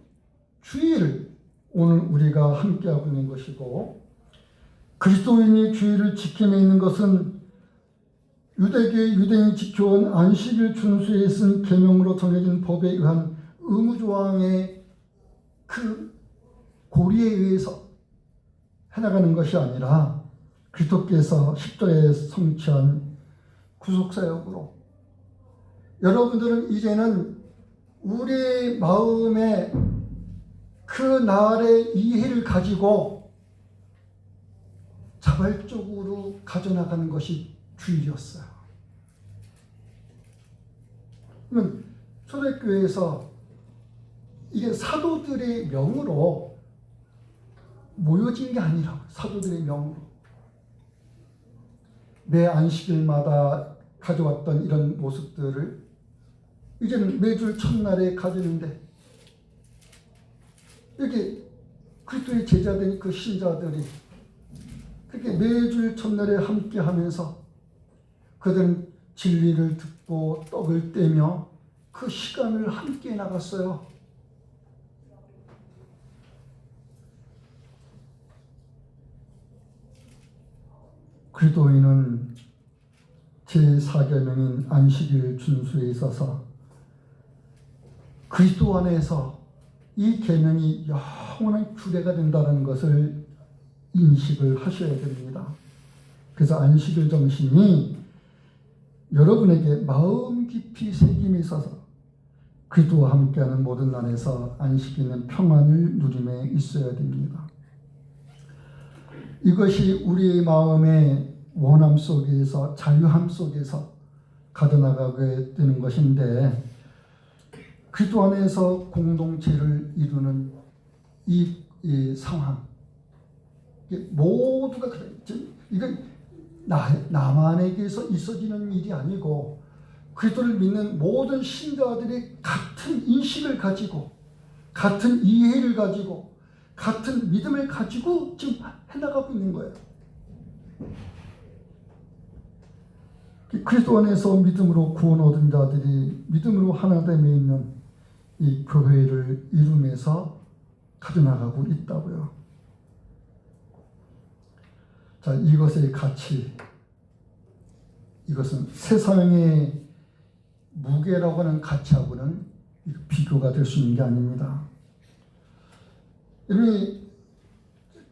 A: 주일을 오늘 우리가 함께하고 있는 것이고, 그리스도인이 주일을 지키며 있는 것은 유대교의 유대인이 지켜온 안식일 준수에 쓴 계명으로 정해진 법에 의한 의무조항의 그 고리에 의해서 해나가는 것이 아니라 그리스도께서 십자가에 성취한 구속사역으로 여러분들은 이제는 우리 마음에 그 날의 이해를 가지고 자발적으로 가져나가는 것이 주일이었어요. 그러면 초대교회에서 이게 사도들의 명으로 모여진 게 아니라고. 사도들의 명으로 매 안식일마다 가져왔던 이런 모습들을 이제는 매주 첫날에 가지는데, 여기 그리스도의 제자된 그 신자들이 그렇게 매주 첫날에 함께 하면서 그들은 진리를 듣고 떡을 떼며 그 시간을 함께 나갔어요. 그리스도인은 제4계명인 안식일 준수에 있어서 그리스도 안에서 이 계명이 영원한 규례가 된다는 것을 인식을 하셔야 됩니다. 그래서 안식일 정신이 여러분에게 마음 깊이 새김이 있어서 그리스도와 함께하는 모든 날에서 안식일은 평안을 누림에 있어야 됩니다. 이것이 우리의 마음의 원함 속에서, 자유함 속에서 가져나가게 되는 것인데, 그리스도 안에서 공동체를 이루는 이 상황, 모두가 그래. 이건 나만에게서 있어지는 일이 아니고 그리스도를 믿는 모든 신자들이 같은 인식을 가지고, 같은 이해를 가지고, 같은 믿음을 가지고 지금 해나가고 있는 거예요. 그리스도 안에서 믿음으로 구원 얻은 자들이 믿음으로 하나됨에 있는 이 교회를 이루면서 가져나가고 있다고요. 자, 이것의 가치, 이것은 세상의 무게라고 하는 가치하고는 비교가 될 수 있는 게 아닙니다. 여러분이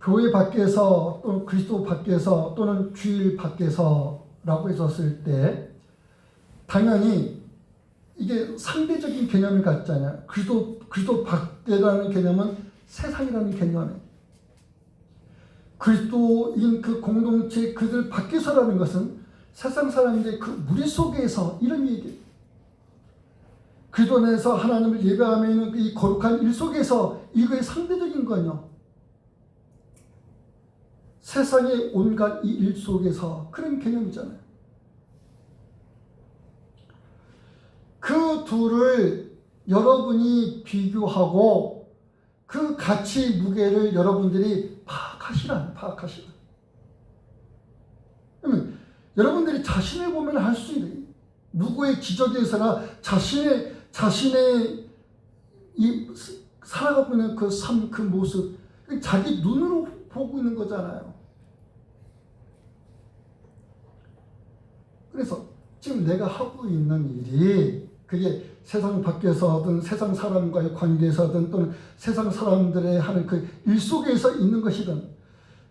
A: 교회 밖에서 또는 그리스도 밖에서 또는 주일 밖에서라고 했었을 때 당연히 이게 상대적인 개념을 갖잖아요. 그리스도 밖이라는 개념은 세상이라는 개념이에요. 그리스도인 그 공동체 그들 밖에서라는 것은 세상 사람들의 그 무리 속에서 이런 얘기예요. 그리스도 안에서 하나님을 예배하며 있는 이 거룩한 일 속에서 이거의 상대적인 거요. 세상의 온갖 이 일 속에서 그런 개념이잖아요. 그 둘을 여러분이 비교하고 그 가치 무게를 여러분들이 파악하시라. 그러면 여러분들이 자신을 보면 할 수 있는 누구의 지적에서나 자신의 이 살아가고 있는 그 삶, 그 모습, 자기 눈으로 보고 있는 거잖아요. 그래서 지금 내가 하고 있는 일이 그게 세상 밖에서든 세상 사람과의 관계에서든 또는 세상 사람들의 하는 그 일 속에서 있는 것이든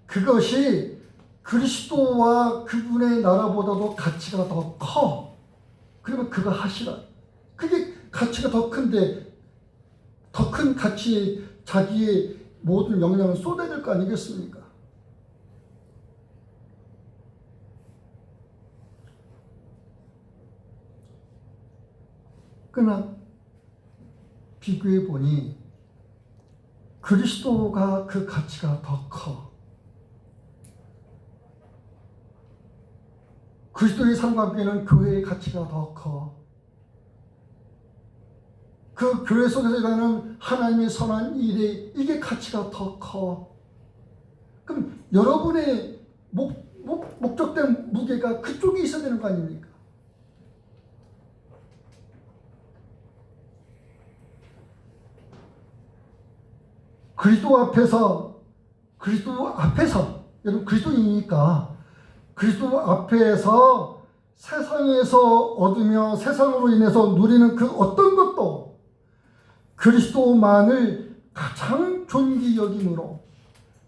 A: 그것이 그리스도와 그분의 나라보다도 가치가 더 커. 그러면 그거 하시라. 그게 가치가 더 큰데 더 큰 가치에 자기의 모든 역량을 쏟아야 될 거 아니겠습니까? 그러나 비교해 보니 그리스도가 그 가치가 더 커. 그리스도의 삶과 함께는 교회의 가치가 더 커. 그 교회 속에서 일하는 하나님의 선한 일에 이게 가치가 더 커. 그럼 여러분의 목적된 무게가 그쪽에 있어야 되는 거 아닙니까? 그리스도 앞에서 여러분 그리스도이니까 그리스도 앞에서 세상에서 얻으며 세상으로 인해서 누리는 그 어떤 것도 그리스도만을 가장 존귀 여김으로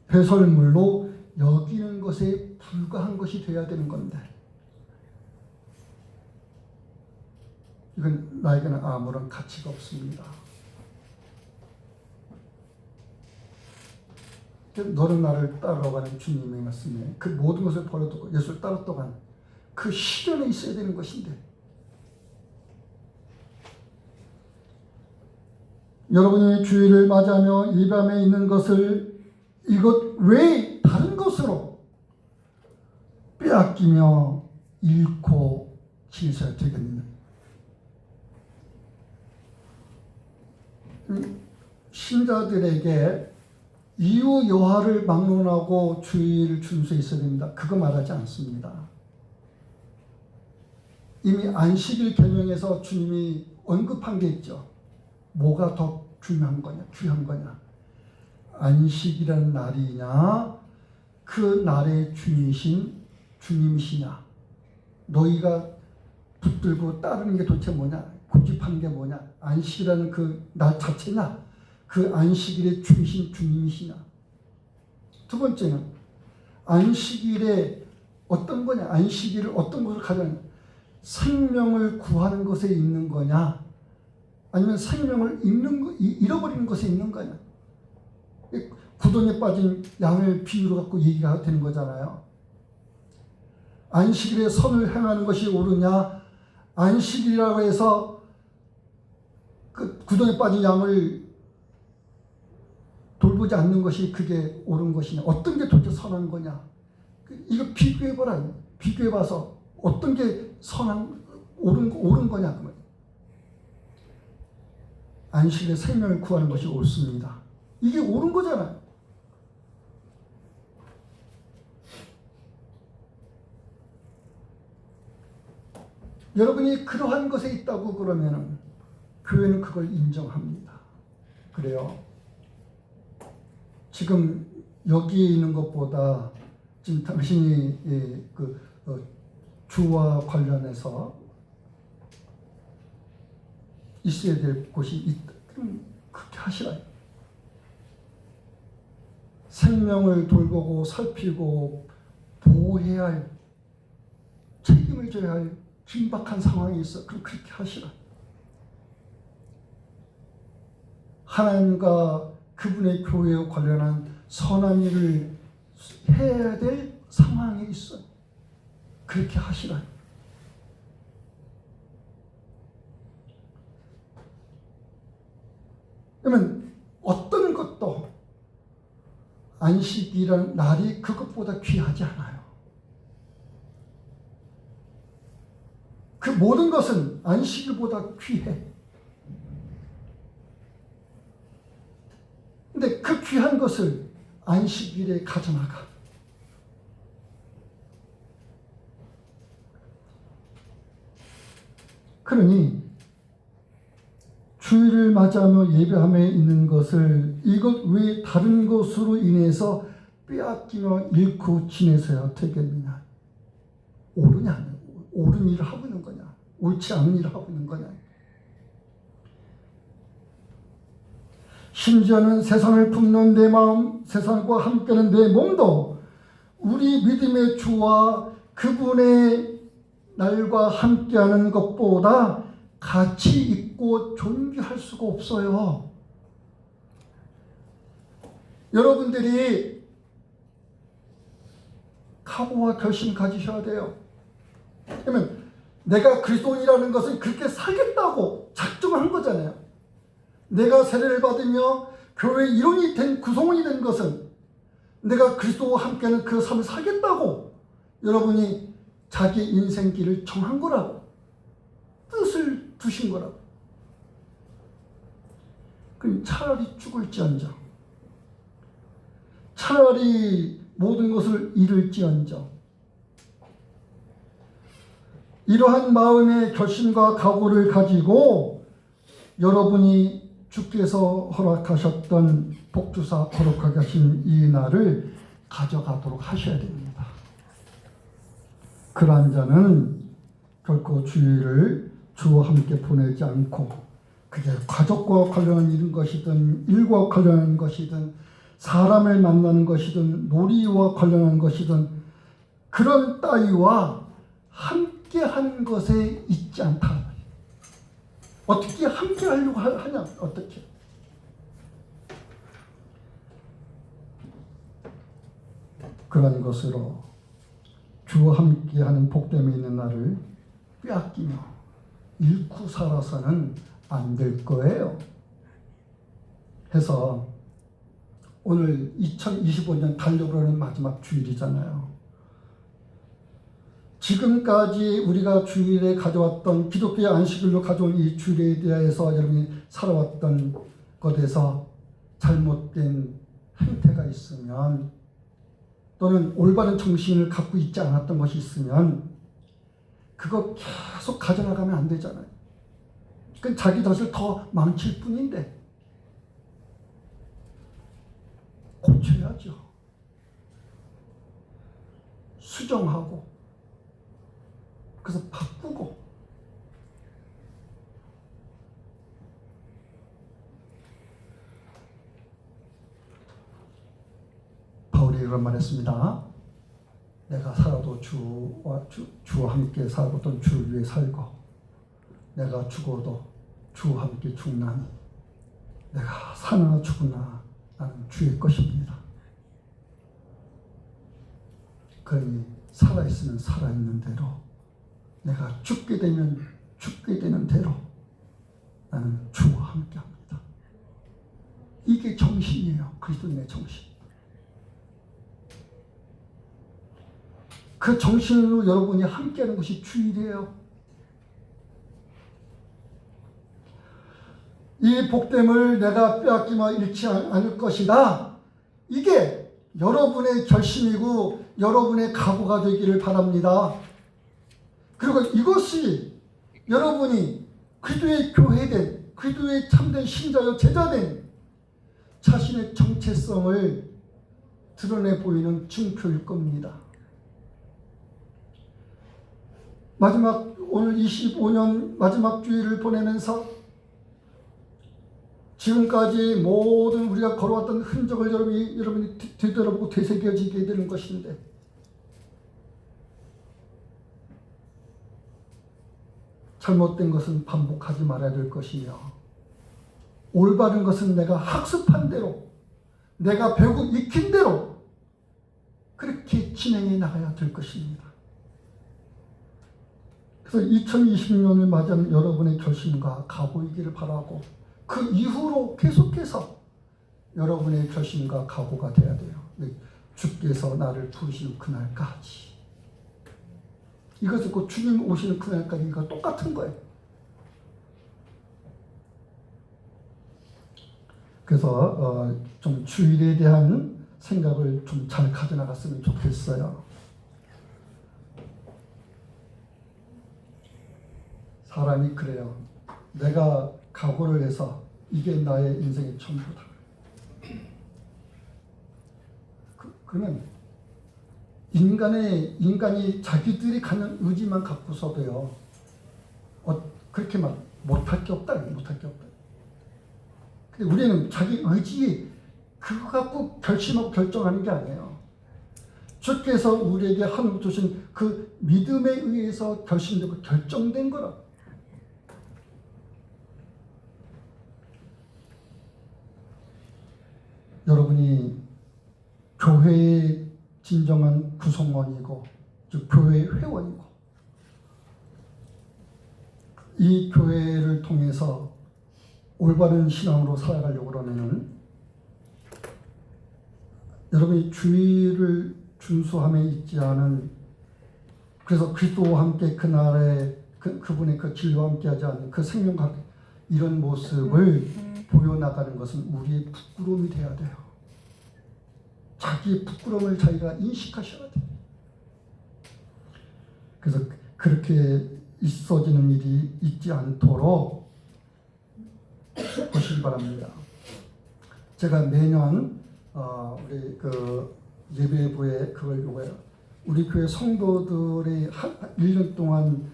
A: 배설물로 여기는 것에 불과한 것이 되어야 되는 건데 이건 나에게는 아무런 가치가 없습니다. 너는 나를 따라가는 주님의 말씀에 그 모든 것을 버려두고 예수를 따랐다간 그 실현에 있어야 되는 것인데 여러분이 주일을 맞이하며 예배함에 있는 것을 이것 외에 다른 것으로 빼앗기며 잃고 지내셔야 되겠느냐. 신자들에게 이유 여하를 막론하고 주의를 준수해 있어야 됩니다. 그거 말하지 않습니다. 이미 안식일 계명에서 주님이 언급한 게 있죠. 뭐가 더 중요한 거냐, 귀한 거냐. 안식이라는 날이냐, 그 날의 주이신 주님이시냐. 너희가 붙들고 따르는 게 도대체 뭐냐, 고집하는 게 뭐냐. 안식이라는 그 날 자체냐, 그 안식일의 주이신 주님이시냐. 두 번째는 안식일에 어떤 거냐, 안식일을 어떤 것을 가장 생명을 구하는 것에 있는 거냐, 아니면 생명을 잃어버리는 것에 있는 거냐. 구덩이에 빠진 양을 비유로 갖고 얘기가 되는 거잖아요. 안식일에 선을 행하는 것이 옳으냐, 안식일이라고 해서 그 구덩이에 빠진 양을 돌보지 않는 것이 그게 옳은 것이냐, 어떤 게 도대체 선한 거냐. 이거 비교해보라. 비교해봐서 어떤 게 옳은 거냐. 그 말이에요. 안식일에 생명을 구하는 것이 옳습니다. 이게 옳은 거잖아요. 여러분이 그러한 것에 있다고 그러면 교회는 그걸 인정합니다. 그래요. 지금 여기에 있는 것보다 지금 당신이 주와 관련해서 있어야 될 곳이 있다. 그럼 그렇게 하시라. 생명을 돌보고 살피고 보호해야 할, 책임을 져야 할 긴박한 상황이 있어. 그럼 그렇게 하시라. 하나님과 그분의 교회와 관련한 선한 일을 해야 될 상황에 있어. 그렇게 하시라. 그러면 어떤 것도 안식이라는 날이 그것보다 귀하지 않아요. 그 모든 것은 안식일보다 귀해. 근데 그 귀한 것을 안식일에 가져나가. 그러니 주일을 맞이하며 예배함에 있는 것을 이것 외에 다른 것으로 인해서 빼앗기며 잃고 지내서야 되겠느냐. 옳으냐, 옳은 일을 하고 있는 거냐, 옳지 않은 일을 하고 있는 거냐. 심지어는 세상을 품는 내 마음, 세상과 함께하는 내 몸도 우리 믿음의 주와 그분의 날과 함께하는 것보다 가치 있고 존귀할 수가 없어요. 여러분들이 각오와 결심 가지셔야 돼요. 그러면 내가 그리스도인이라는 것은 그렇게 살겠다고 작정한 거잖아요. 내가 세례를 받으며 교회 일원이 된, 구성원이 된 것은 내가 그리스도와 함께하는 그 삶을 살겠다고 여러분이 자기 인생길을 정한 거라고, 뜻을 두신 거라고. 그럼 차라리 죽을지언정, 차라리 모든 것을 잃을지언정, 이러한 마음의 결심과 각오를 가지고 여러분이 주께서 허락하셨던 복주사 거룩하게 하신 이 날을 가져가도록 하셔야 됩니다. 그러한 자는 결코 주일을 주와 함께 보내지 않고, 그게 가족과 관련한 일인 것이든 일과 관련한 것이든 사람을 만나는 것이든 놀이와 관련한 것이든 그런 따위와 함께하는 것에 있지 않다. 어떻게 함께 하려고 하냐? 어떻게? 그런 것으로 주와 함께하는 복됨이 있는 날을 빼앗기며 잃고 살아서는 안 될 거예요. 해서 오늘 2025년 달려고 하는 마지막 주일이잖아요. 지금까지 우리가 주일에 가져왔던 기독교의 안식일로 가져온 이 주일에 대해서 여러분이 살아왔던 것에서 잘못된 행태가 있으면, 또는 올바른 정신을 갖고 있지 않았던 것이 있으면 그거 계속 가져나가면 안 되잖아요. 그건 자기 자신을 더 망칠 뿐인데 고쳐야죠. 수정하고, 그래서 바꾸고. 바울이 이런 말 했습니다. 내가 살아도 주와 함께 살고 또 주를 위해 살고, 내가 죽어도 주와 함께 죽나니 내가 사나 죽으나 나는 주의 것입니다. 그러니 살아있으면 살아있는 대로, 내가 죽게 되면 죽게 되는 대로 나는 주와 함께 합니다. 이게 정신이에요. 그리스도인의 정신. 그 정신으로 여러분이 함께하는 것이 주일이에요. 이 복됨을 내가 빼앗기며 잃지 않을 것이다. 이게 여러분의 결심이고 여러분의 각오가 되기를 바랍니다. 그리고 이것이 여러분이 그리스도의 교회된, 그리스도의 참된 신자여 제자된 자신의 정체성을 드러내 보이는 증표일 겁니다. 마지막 오늘 25년 마지막 주일을 보내면서 지금까지 모든 우리가 걸어왔던 흔적을 여러분이 되돌아보고 되새겨지게 되는 것인데, 잘못된 것은 반복하지 말아야 될 것이며, 올바른 것은 내가 학습한 대로, 내가 배우고 익힌 대로 그렇게 진행해 나가야 될 것입니다. 그래서 2020년을 맞이하는 여러분의 결심과 각오이기를 바라고, 그 이후로 계속해서 여러분의 결심과 각오가 돼야 돼요. 주께서 나를 부르시는 그날까지. 이것은 곧 주님 오시는 그날까지 이거 똑같은 거예요. 그래서 좀 주일에 대한 생각을 좀 잘 가져나갔으면 좋겠어요. 사람이 그래요. 내가 각오를 해서 이게 나의 인생의 전부다. 그러면 인간이 자기들이 갖는 의지만 갖고서도요, 그렇게 막 못할 게 없다. 못할 게 없다. 근데 우리는 자기 의지 그거 갖고 결심하고 결정하는 게 아니에요. 주께서 우리에게 하늘부터 주신 그 믿음에 의해서 결심되고 결정된 거라. 여러분이 교회의 진정한 구성원이고, 즉 교회의 회원이고, 이 교회를 통해서 올바른 신앙으로 살아가려고 그러면은 여러분이 주의를 준수함에 있지 않은, 그래서 그리스도와 함께 그날에 그분의 그 진리와 함께하지 않는 그 생명과 이런 모습을 보여나가는 것은 우리의 부끄러움이 돼야 돼요. 자기의 부끄러움을 자기가 인식하셔야 돼요. 그래서 그렇게 있어지는 일이 있지 않도록 보시기 바랍니다. 제가 매년 우리 그 예배부에 그걸 요구해요. 우리 교회 성도들이 1년 동안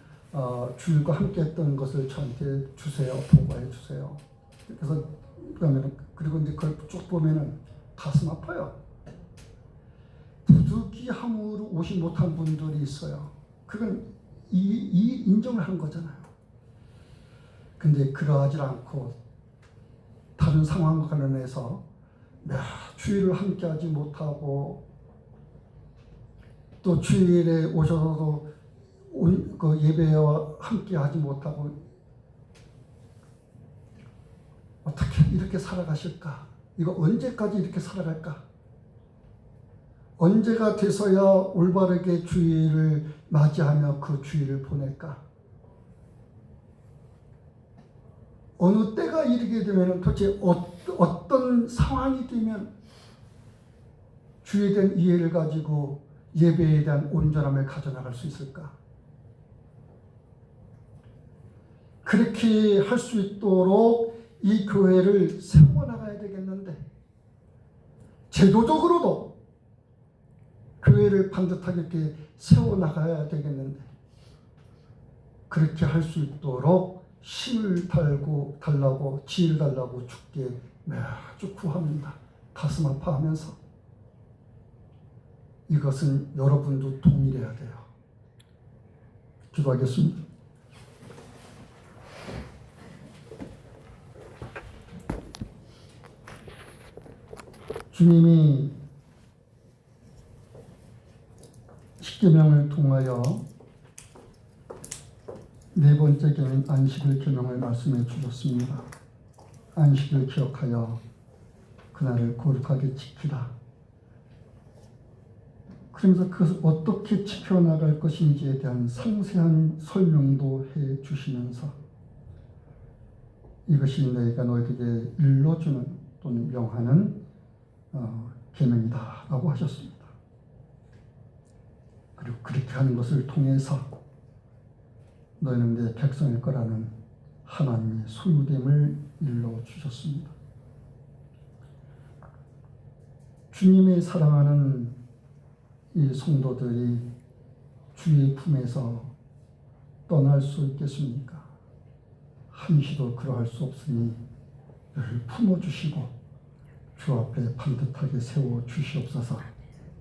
A: 주일과 함께 했던 것을 저한테 주세요. 보고해 주세요. 그래서 그리고 이제 그걸 쭉 보면은 가슴 아파요. 부득이함으로 오지 못한 분들이 있어요. 그건 이 인정을 한 거잖아요. 근데 그러하지 않고 다른 상황과 관련해서 주일을 함께하지 못하고, 또 주일에 오셔서도 그 예배와 함께하지 못하고, 어떻게 이렇게 살아가실까? 이거 언제까지 이렇게 살아갈까? 언제가 돼서야 올바르게 주일을 맞이하며 그 주일을 보낼까? 어느 때가 이르게 되면 도대체 어떤 상황이 되면 주에 대한 이해를 가지고 예배에 대한 온전함을 가져나갈 수 있을까? 그렇게 할 수 있도록 이 교회를 세워나가야 되겠는데, 제도적으로도 교회를 반듯하게 이렇게 세워나가야 되겠는데, 그렇게 할 수 있도록 힘을 달라고 지혜를 달라고 주께 매주 구합니다. 가슴 아파하면서. 이것은 여러분도 동일해야 돼요. 기도하겠습니다. 주님이 십계명을 통하여 네 번째 계명 안식일 계명을 말씀해 주셨습니다. 안식을 기억하여 그날을 거룩하게 지키라. 그러면서 그것을 어떻게 지켜나갈 것인지에 대한 상세한 설명도 해 주시면서 이것이 너희가 너희에게 일러주는 또는 명하는 계명이다 라고 하셨습니다. 그리고 그렇게 하는 것을 통해서 너희는 내 백성일 거라는 하나님의 소유됨을 일러주셨습니다. 주님이 사랑하는 이 성도들이 주의 품에서 떠날 수 있겠습니까? 한시도 그러할 수 없으니 늘 품어주시고 주 앞에 반듯하게 세워주시옵소서.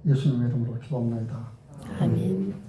A: 예수님의 이름으로 기도합니다.
B: 아멘.